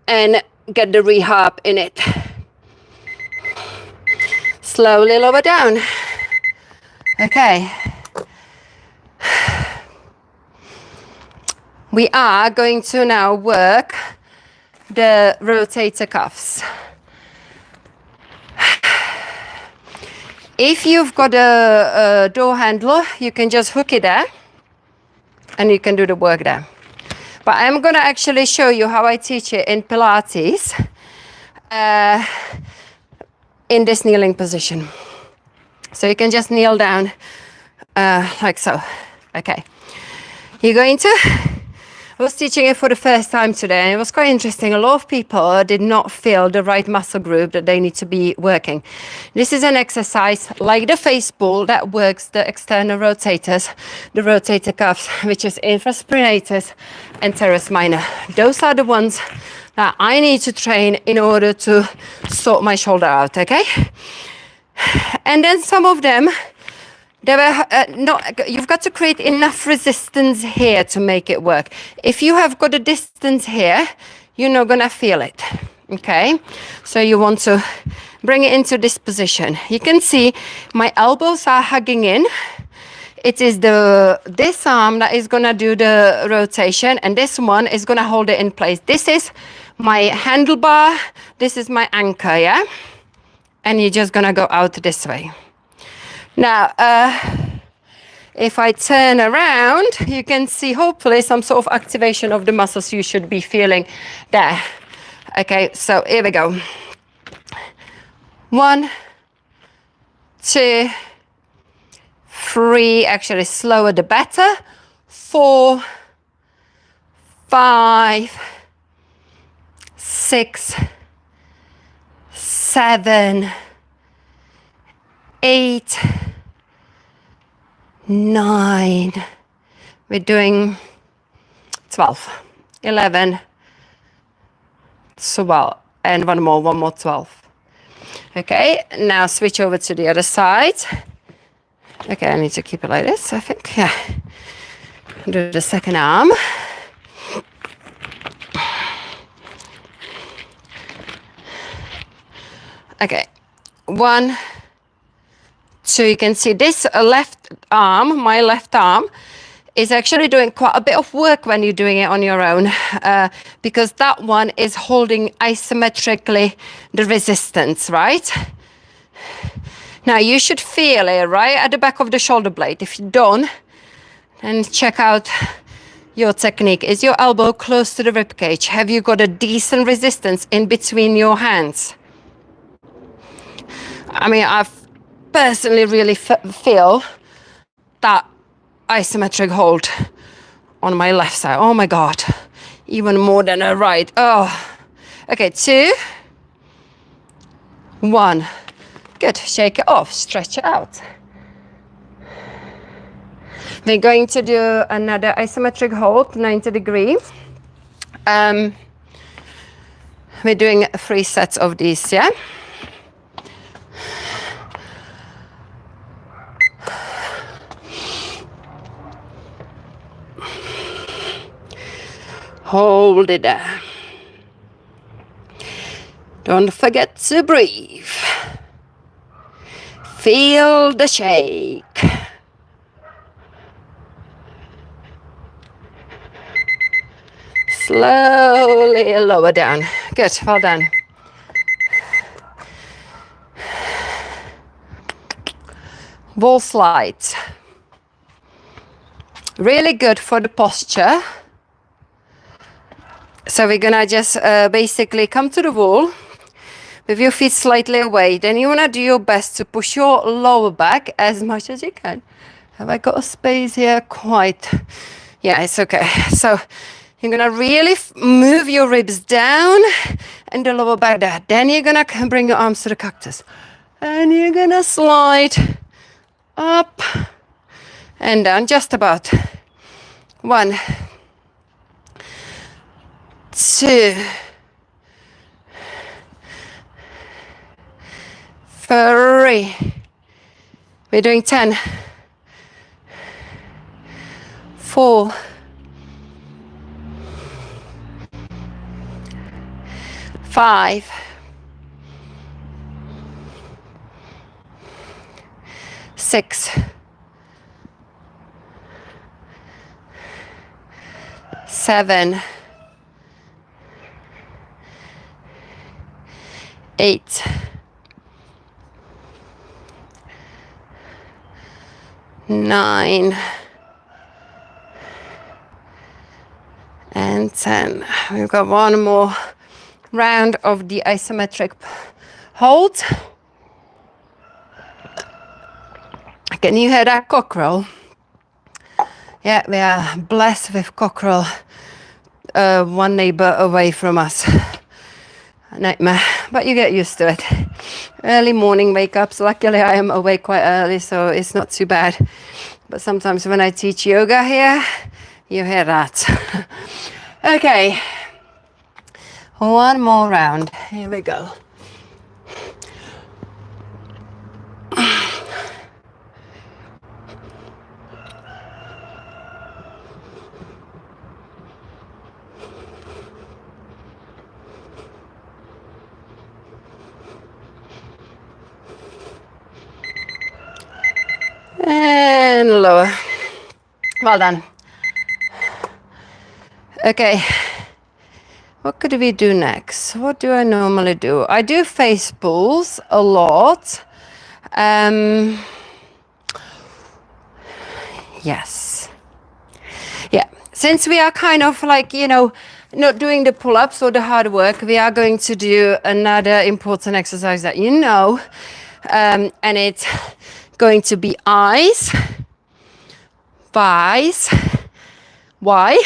and get the rehab in it. Slowly lower down. Okay. We are going to now work the rotator cuffs. If you've got a door handle, you can just hook it there and you can do the work there. But I'm going to actually show you how I teach it in Pilates in this kneeling position. So you can just kneel down like so. Okay. You're going to... I was teaching it for the first time today, and it was quite interesting. A lot of people did not feel the right muscle group that they need to be working. This is an exercise like the face pull that works the external rotators, the rotator cuffs, which is infraspinatus and teres minor. Those are the ones that I need to train in order to sort my shoulder out, okay? And then some of them, they were you've got to create enough resistance here to make it work. If you have got a distance here, you're not gonna feel it, okay? So you want to bring it into this position. You can see my elbows are hugging in. It is this arm that is gonna do the rotation, and this one is gonna hold it in place. This is my handlebar, this is my anchor, yeah? And you're just gonna go out this way. Now, if I turn around, you can see hopefully some sort of activation of the muscles you should be feeling there. Okay, so here we go. 1, 2, 3, actually slower the better. 4, 5, 6, 7, 8, 9. We're doing 12, 11, 12, and one more 12. Okay, now switch over to the other side. Okay, I need to keep it like this, I think. Yeah. Do the second arm. Okay, 1, 2. You can see this left arm, my left arm, is actually doing quite a bit of work when you're doing it on your own, because that one is holding isometrically the resistance, right? Now you should feel it right at the back of the shoulder blade. If you don't, then check out your technique. Is your elbow close to the rib cage? Have you got a decent resistance in between your hands? I mean, I personally really feel that isometric hold on my left side. Oh my God, even more than a right. Oh, okay, 2, 1. Good, shake it off, stretch it out. We're going to do another isometric hold, 90 degree. We're doing 3 sets of these, yeah? Hold it there. Don't forget to breathe. Feel the shake. Slowly lower down. Good, well done. Wall slides. Really good for the posture. So we're gonna just basically come to the wall with your feet slightly away. Then you wanna do your best to push your lower back as much as you can. Have I got a space here? Quite. Yeah, it's okay. So you're gonna really move your ribs down and the lower back there. Then you're gonna bring your arms to the cactus. And you're gonna slide up and down just about. 1, 2, 3. We're doing 10, 4, 5, 6, 7, 8, 9, and 10. We've got one more round of the isometric hold. Can you hear that cockerel? Yeah, we are blessed with cockerel, one neighbor away from us. A nightmare, but you get used to it. Early morning wake-ups. Luckily, I am awake quite early, so it's not too bad. But sometimes when I teach yoga here, you hear that. Okay, one more round. Here we go. And lower. Well done. Okay. What could we do next? What do I normally do? I do face pulls a lot. Yes. Yeah. Since we are kind of like, you know, not doing the pull-ups or the hard work, we are going to do another important exercise that you know. And it's going to be eyes, Y's, Y,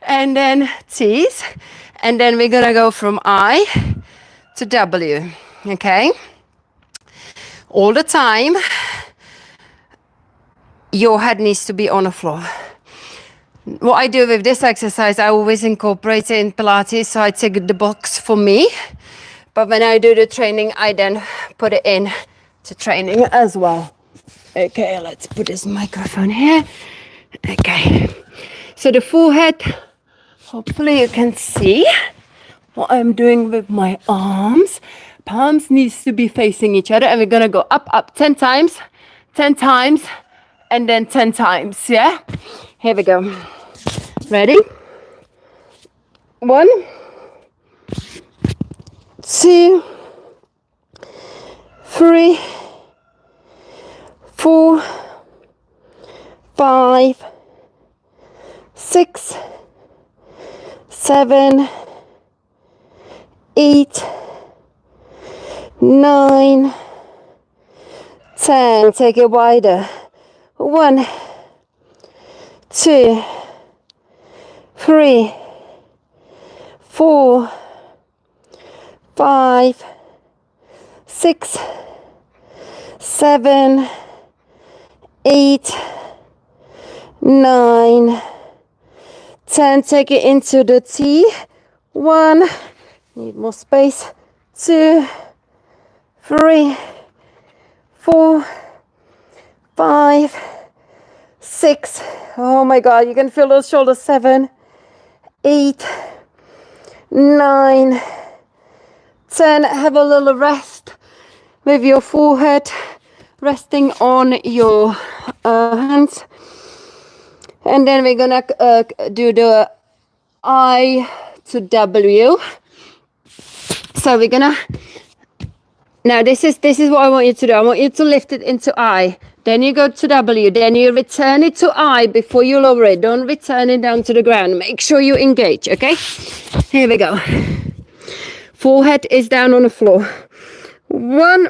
and then T's. And then we're gonna go from I to W, okay? All the time. your head needs to be on the floor. What I do with this exercise, I always incorporate it in Pilates, so I take the box for me. But when I do the training, I then put it in to training as well. Okay, let's put this microphone here. Okay, so the forehead, hopefully you can see what I'm doing with my arms. Palms needs to be facing each other, and we're gonna go up, up 10 times, and then 10 times, yeah? Here we go. Ready? 1, 2, 3, 4, 5, 6, 7, 8, 9, 10. Take it wider. 1, 2, 3, 4, 5, 6, 7, 8, 9, 10. Take it into the T. 1, need more space. 2, 3, 4, 5, 6. Oh my God, you can feel those shoulders. 7, 8, 9, 10. Have a little rest with your forehead resting on your hands. And then we're gonna do the I to W. So we're gonna, now this is what I want you to do. I want you to lift it into I. Then you go to W. Then you return it to I before you lower it. Don't return it down to the ground. Make sure you engage, okay? Here we go. Forehead is down on the floor. 1,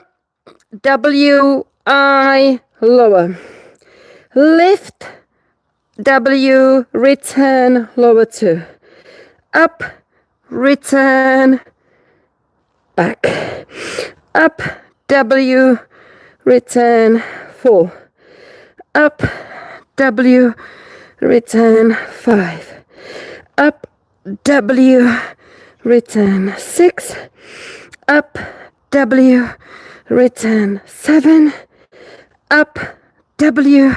W, I, lower. Lift, W, return, lower 2. Up, return, back. Up, W, return, 4. Up, W, return, 5. Up, W, return, 6. Up, W, return, 7. Up, W,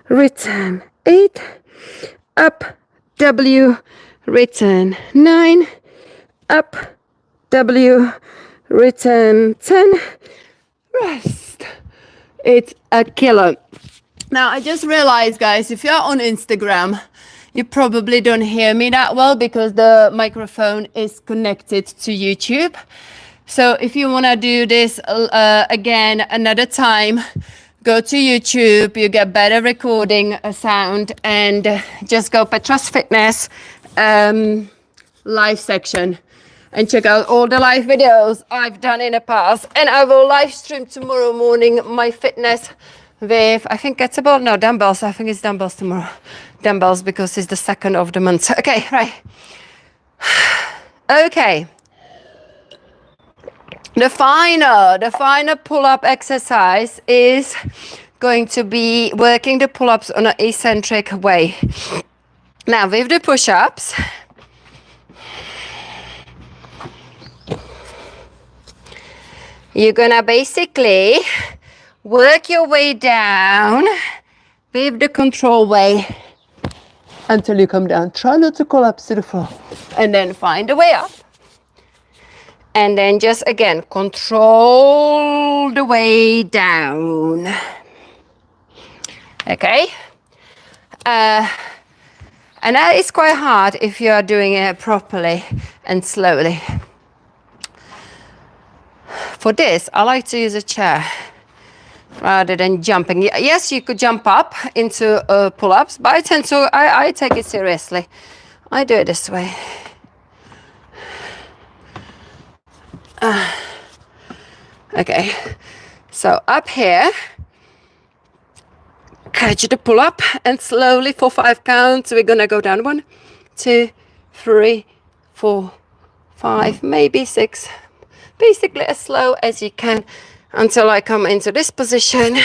return, 8. Up, W, return, 9. Up, W, return, 10. Rest. It's a killer. Now, I just realized, guys, if you're on Instagram, you probably don't hear me that well because the microphone is connected to YouTube. So if you want to do this again another time, go to YouTube, you get better recording sound, and just go Petra's Fitness live section and check out all the live videos I've done in the past. And I will live stream tomorrow morning my fitness with, I think it's about, no, dumbbells. I think it's dumbbells tomorrow. Dumbbells because it's the 2nd of the month. Okay, right. Okay. The final pull-up exercise is going to be working the pull-ups on an eccentric way. Now with the push-ups, you're gonna basically work your way down with the control way until you come down. Try not to collapse to the floor. And then find a way up. And then just again, control the way down. Okay? And that is quite hard if you are doing it properly and slowly. For this, I like to use a chair rather than jumping. Yes, you could jump up into pull-ups, but I take it seriously. I do it this way. Okay, so up here, catch the pull-up, and slowly for 5 counts, we're gonna go down 1, 2, 3, 4, 5, maybe 6. Basically as slow as you can until I come into this position.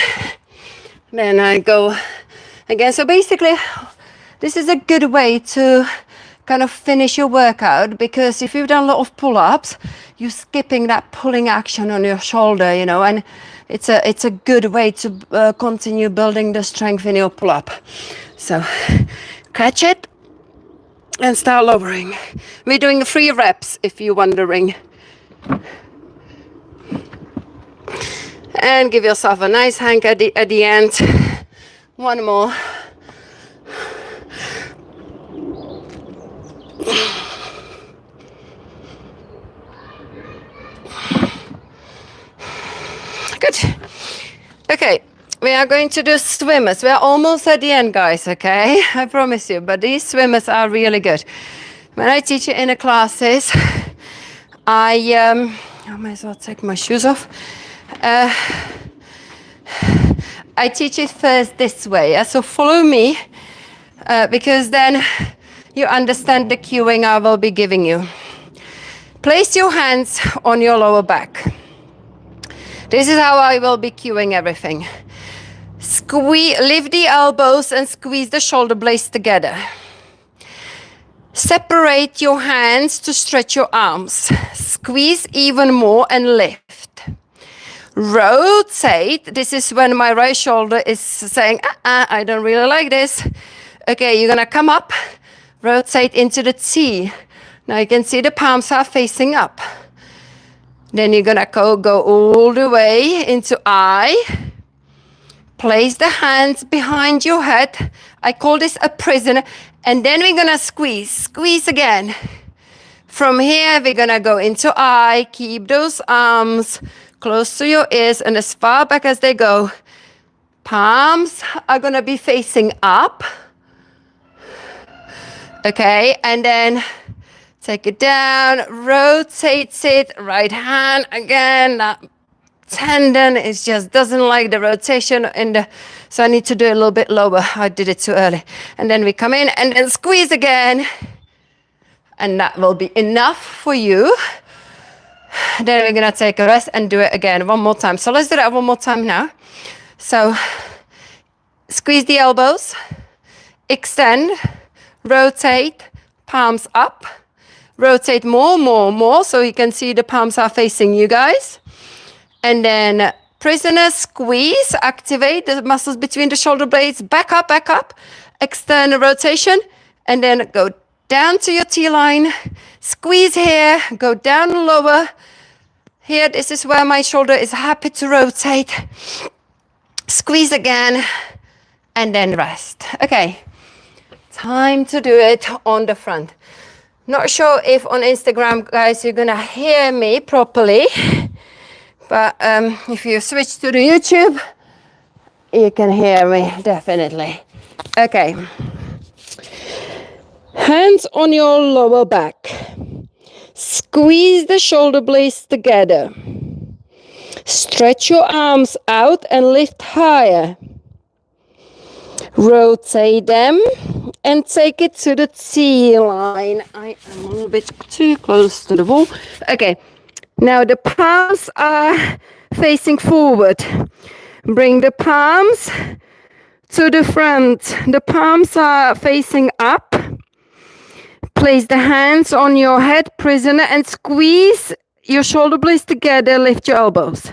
Then I go Again, so basically, this is a good way to kind of finish your workout, because if you've done a lot of pull-ups, you're skipping that pulling action on your shoulder, you know, and it's a good way to continue building the strength in your pull-up. So catch it and start lowering. We're doing 3 reps, if you're wondering. And give yourself a nice hang at the end. One more. Good. Okay, we are going to do swimmers. We are almost at the end, guys, okay? I promise you, but these swimmers are really good. When I teach it in the classes, I might as well take my shoes off. I teach it first this way, yeah? So follow me, because then you understand the cueing I will be giving you. Place your hands on your lower back. This is how I will be cueing everything. Lift the elbows and squeeze the shoulder blades together. Separate your hands to stretch your arms. Squeeze even more and lift. Rotate. This is when my right shoulder is saying, I don't really like this. Okay, you're gonna come up, rotate into the T. Now you can see the palms are facing up. Then you're gonna go all the way into I. Place the hands behind your head. I call this a prisoner. And then we're gonna squeeze again. From here, we're gonna go into I. Keep those arms close to your ears and as far back as they go. Palms are gonna be facing up. Okay, and then take it down, rotate it, right hand again. That tendon is just doesn't like the rotation so I need to do it a little bit lower. I did it too early. And then we come in and then squeeze again. And that will be enough for you. Then we're gonna take a rest and do it again one more time. So let's do that one more time now. So squeeze the elbows, extend, rotate, palms up. Rotate more, so you can see the palms are facing you guys. And then prisoner squeeze, activate the muscles between the shoulder blades, back up, extend the rotation, and then go down to your T-line, squeeze here, go down lower. Here, this is where my shoulder is happy to rotate. Squeeze again, and then rest. Okay, time to do it on the front. Not sure if on Instagram, guys, you're gonna hear me properly, but if you switch to the YouTube, you can hear me, definitely. Okay. Hands on your lower back. Squeeze the shoulder blades together. Stretch your arms out and lift higher. Rotate them and take it to the T-line. I am a little bit too close to the wall. Okay, now the palms are facing forward. Bring the palms to the front. The palms are facing up. Place the hands on your head, prisoner, and squeeze your shoulder blades together. Lift your elbows.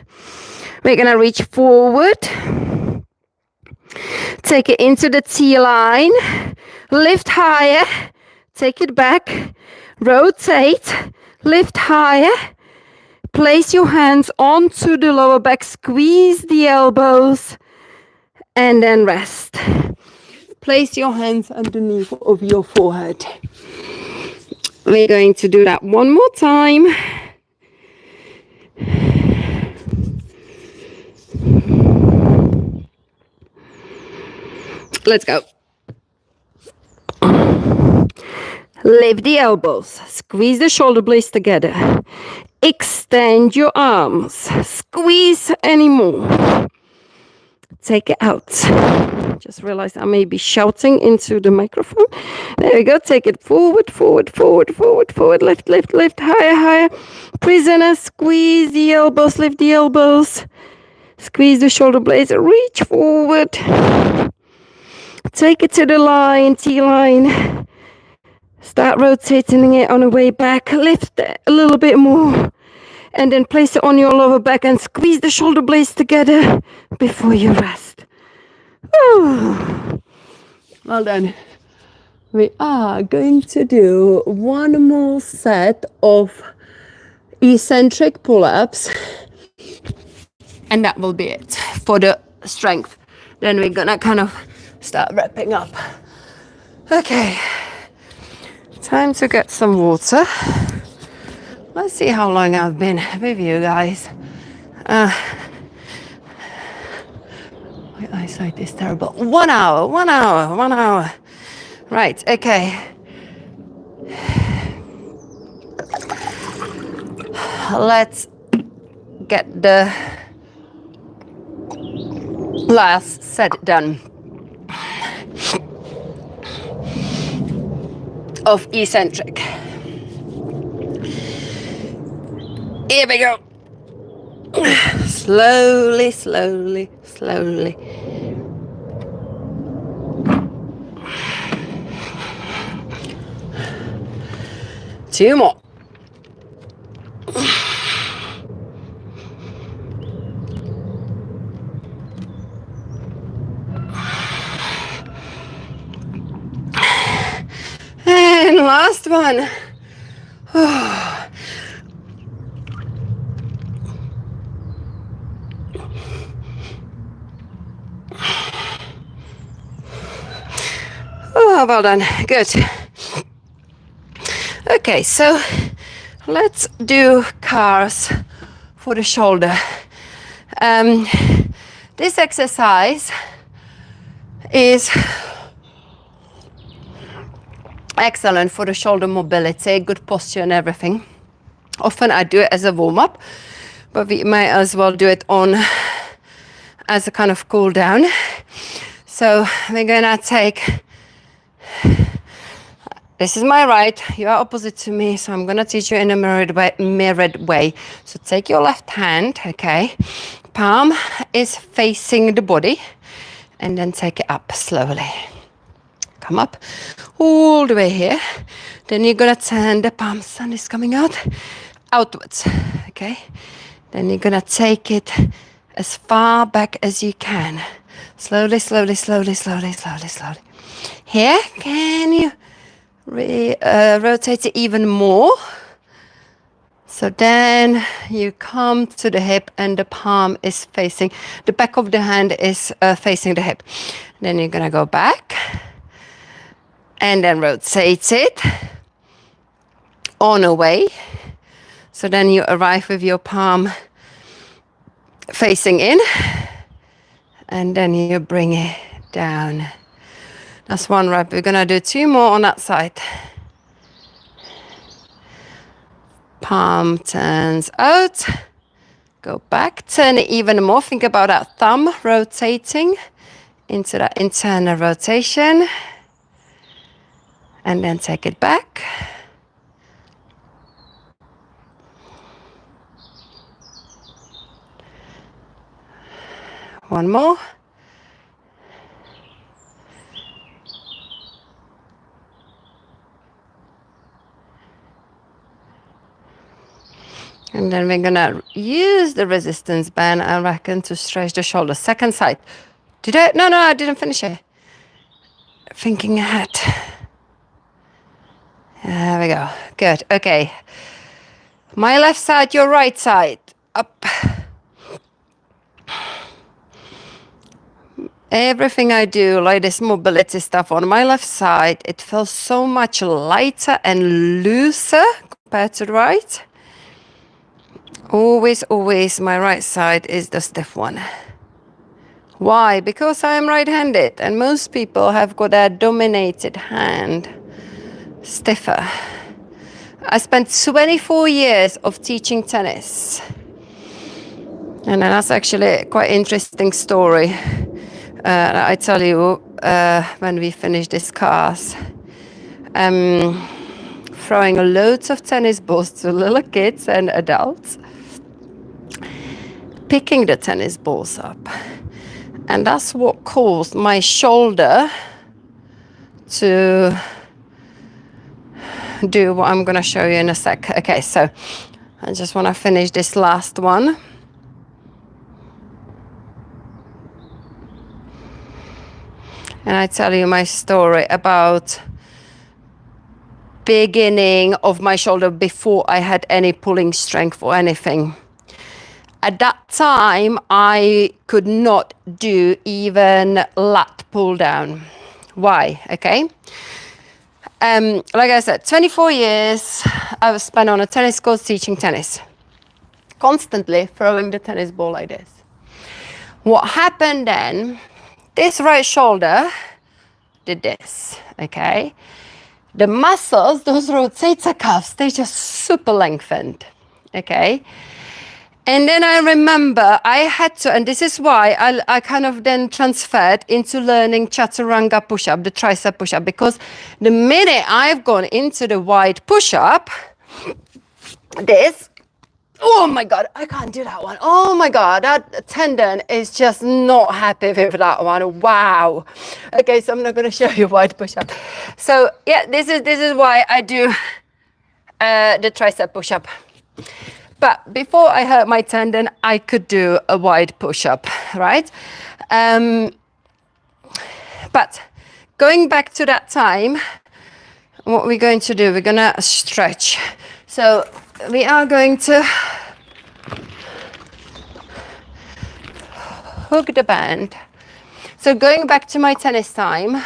We're gonna reach forward. Take it into the T-line, lift higher, take it back, rotate, lift higher, place your hands onto the lower back, squeeze the elbows, and then rest. Place your hands underneath of your forehead. We're going to do that one more time. Let's go. Lift the elbows. Squeeze the shoulder blades together. Extend your arms. Squeeze anymore. Take it out. Just realized I may be shouting into the microphone. There we go. Take it forward, forward, forward, forward, forward. Lift, lift, lift. Higher, higher. Prisoner, squeeze the elbows. Lift the elbows. Squeeze the shoulder blades. Reach forward. Take it to the line, T-line. Start rotating it on the way back. Lift a little bit more. And then place it on your lower back and squeeze the shoulder blades together before you rest. Whew. Well done. We are going to do one more set of eccentric pull-ups. And that will be it for the strength. Then we're gonna kind of start wrapping up. Okay, time to get some water. Let's see how long I've been with you guys. My eyesight is terrible. 1 hour, 1 hour, 1 hour. Right, okay. Let's get the last set done of eccentric. Here we go. Slowly, slowly, slowly. Two more. And last one. Oh, well done. Good. Okay, so let's do cars for the shoulder. This exercise is excellent for the shoulder mobility, good posture and everything. Often I do it as a warm-up, but we may as well do it on as a kind of cool down. So we're gonna take, this is my right, you are opposite to me, so I'm gonna teach you in a mirrored way. So take your left hand, okay, palm is facing the body, and then take it up slowly. Come up all the way here. Then you're gonna turn the palm, sun is coming out, outwards, okay? Then you're gonna take it as far back as you can. Slowly, slowly, slowly, slowly, slowly, slowly. Here, can you rotate it even more? So then you come to the hip and the palm is facing, the back of the hand is facing the hip. Then you're gonna go back and then rotate it on away. So then you arrive with your palm facing in, and then you bring it down. That's one rep. We're gonna do two more on that side. Palm turns out, go back, turn it even more. Think about that thumb rotating into that internal rotation, and then take it back. One more. And then we're gonna use the resistance band, I reckon, to stretch the shoulder. Second side. Did I? No, I didn't finish it. Thinking ahead. There we go. Good. Okay. My left side, your right side. Up. Everything I do, like this mobility stuff on my left side, it feels so much lighter and looser compared to the right. Always, my right side is the stiff one. Why? Because I'm right-handed, and most people have got a dominated hand stiffer. I spent 24 years of teaching tennis. And that's actually quite an interesting story. I tell you when we finish this class. Throwing loads of tennis balls to little kids and adults. Picking the tennis balls up. And that's what caused my shoulder to do what I'm going to show you in a sec. Okay, so I just want to finish this last one. And I tell you my story about beginning of my shoulder before I had any pulling strength or anything. At that time, I could not do even lat pull down. Why? Okay. Like I said, 24 years I was spent on a tennis court teaching tennis, constantly throwing the tennis ball like this. What happened then, this right shoulder did this, okay? The muscles, those rotator cuffs, they just super lengthened, okay? And then I remember I had to, and this is why I kind of then transferred into learning chaturanga push-up, the tricep push-up, because the minute I've gone into the wide push-up, this, oh my God, I can't do that one. Oh my God, that tendon is just not happy with that one. Wow. Okay, so I'm not going to show you wide push-up. So yeah, this is why I do the tricep push-up. But before I hurt my tendon, I could do a wide push-up, right? But going back to that time, what we're going to do, we're going to stretch. So we are going to hook the band. So going back to my tennis time,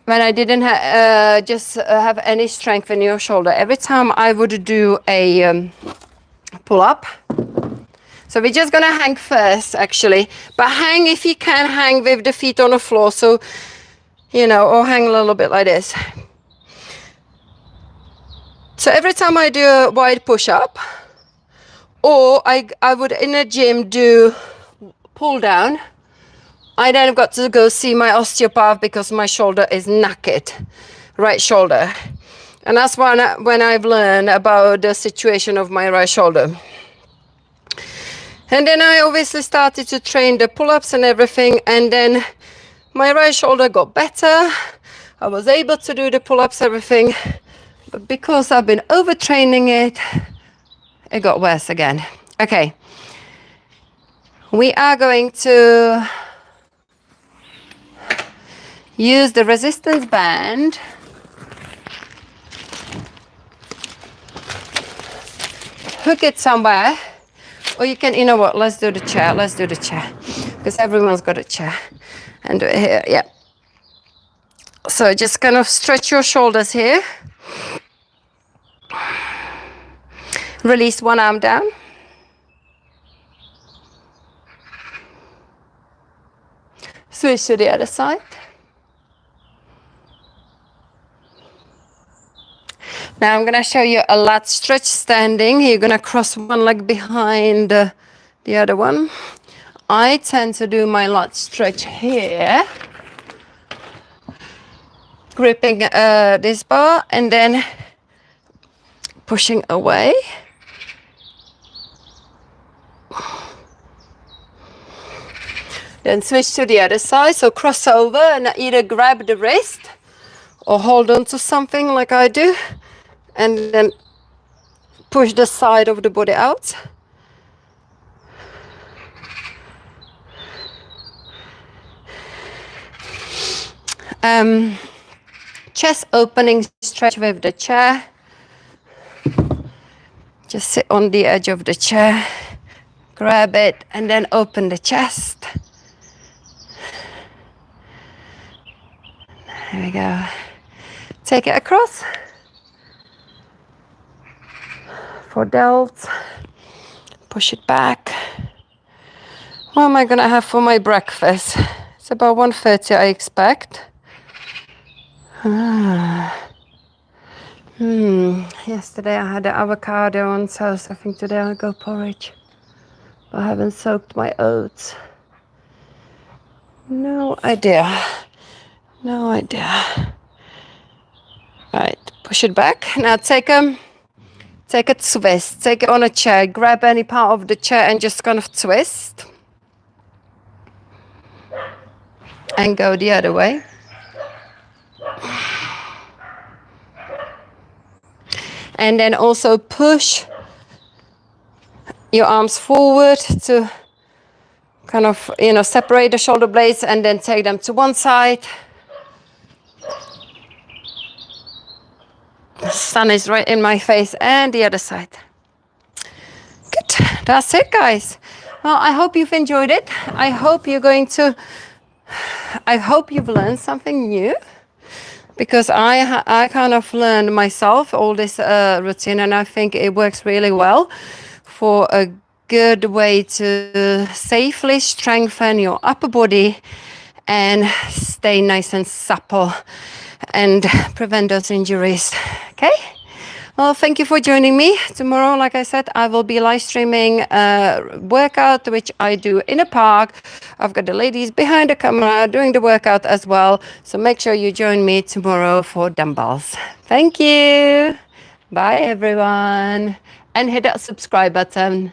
when I didn't have any strength in your shoulder, every time I would do a pull up. So we're just gonna hang first, actually, but hang if you can, hang with the feet on the floor, so you know, or hang a little bit like this. So every time I do a wide push-up, or I would in a gym do pull down, I then have got to go see my osteopath because my shoulder is knackered, right shoulder. And that's when I've learned about the situation of my right shoulder. And then I obviously started to train the pull-ups and everything, and then my right shoulder got better. I was able to do the pull-ups, everything, but because I've been overtraining it, it got worse again. Okay, we are going to use the resistance band hook it somewhere, or you can, you know what, let's do the chair, because everyone's got a chair, and do it here, yeah. So just kind of stretch your shoulders here, release one arm down, switch to the other side. Now I'm going to show you a lat stretch standing. You're going to cross one leg behind the other one. I tend to do my lat stretch here, gripping this bar and then pushing away. Then switch to the other side, so cross over and either grab the wrist or hold on to something like I do, and then push the side of the body out. Chest opening stretch with the chair. Just sit on the edge of the chair, grab it, and then open the chest. There we go. Take it across. For delts, push it back. What am I gonna have for my breakfast? It's about 1:30, I expect. Yesterday I had the avocado on toast. I think today I'll go porridge. But I haven't soaked my oats. No idea. No idea. Right, push it back. Now take a twist. Take it on a chair. Grab any part of the chair and just kind of twist. And go the other way. And then also push your arms forward to kind of, separate the shoulder blades and then take them to one side. The sun is right in my face, and the other side. Good, that's it, guys. Well, I hope you've enjoyed it. I hope you've learned something new, because I kind of learned myself all this routine, and I think it works really well for a good way to safely strengthen your upper body and stay nice and supple and prevent those injuries. Okay? Well, thank you for joining me. Tomorrow, like I said, I will be live streaming a workout, which I do in a park. I've got the ladies behind the camera doing the workout as well. So make sure you join me tomorrow for dumbbells. Thank you. Bye, everyone. And hit that subscribe button.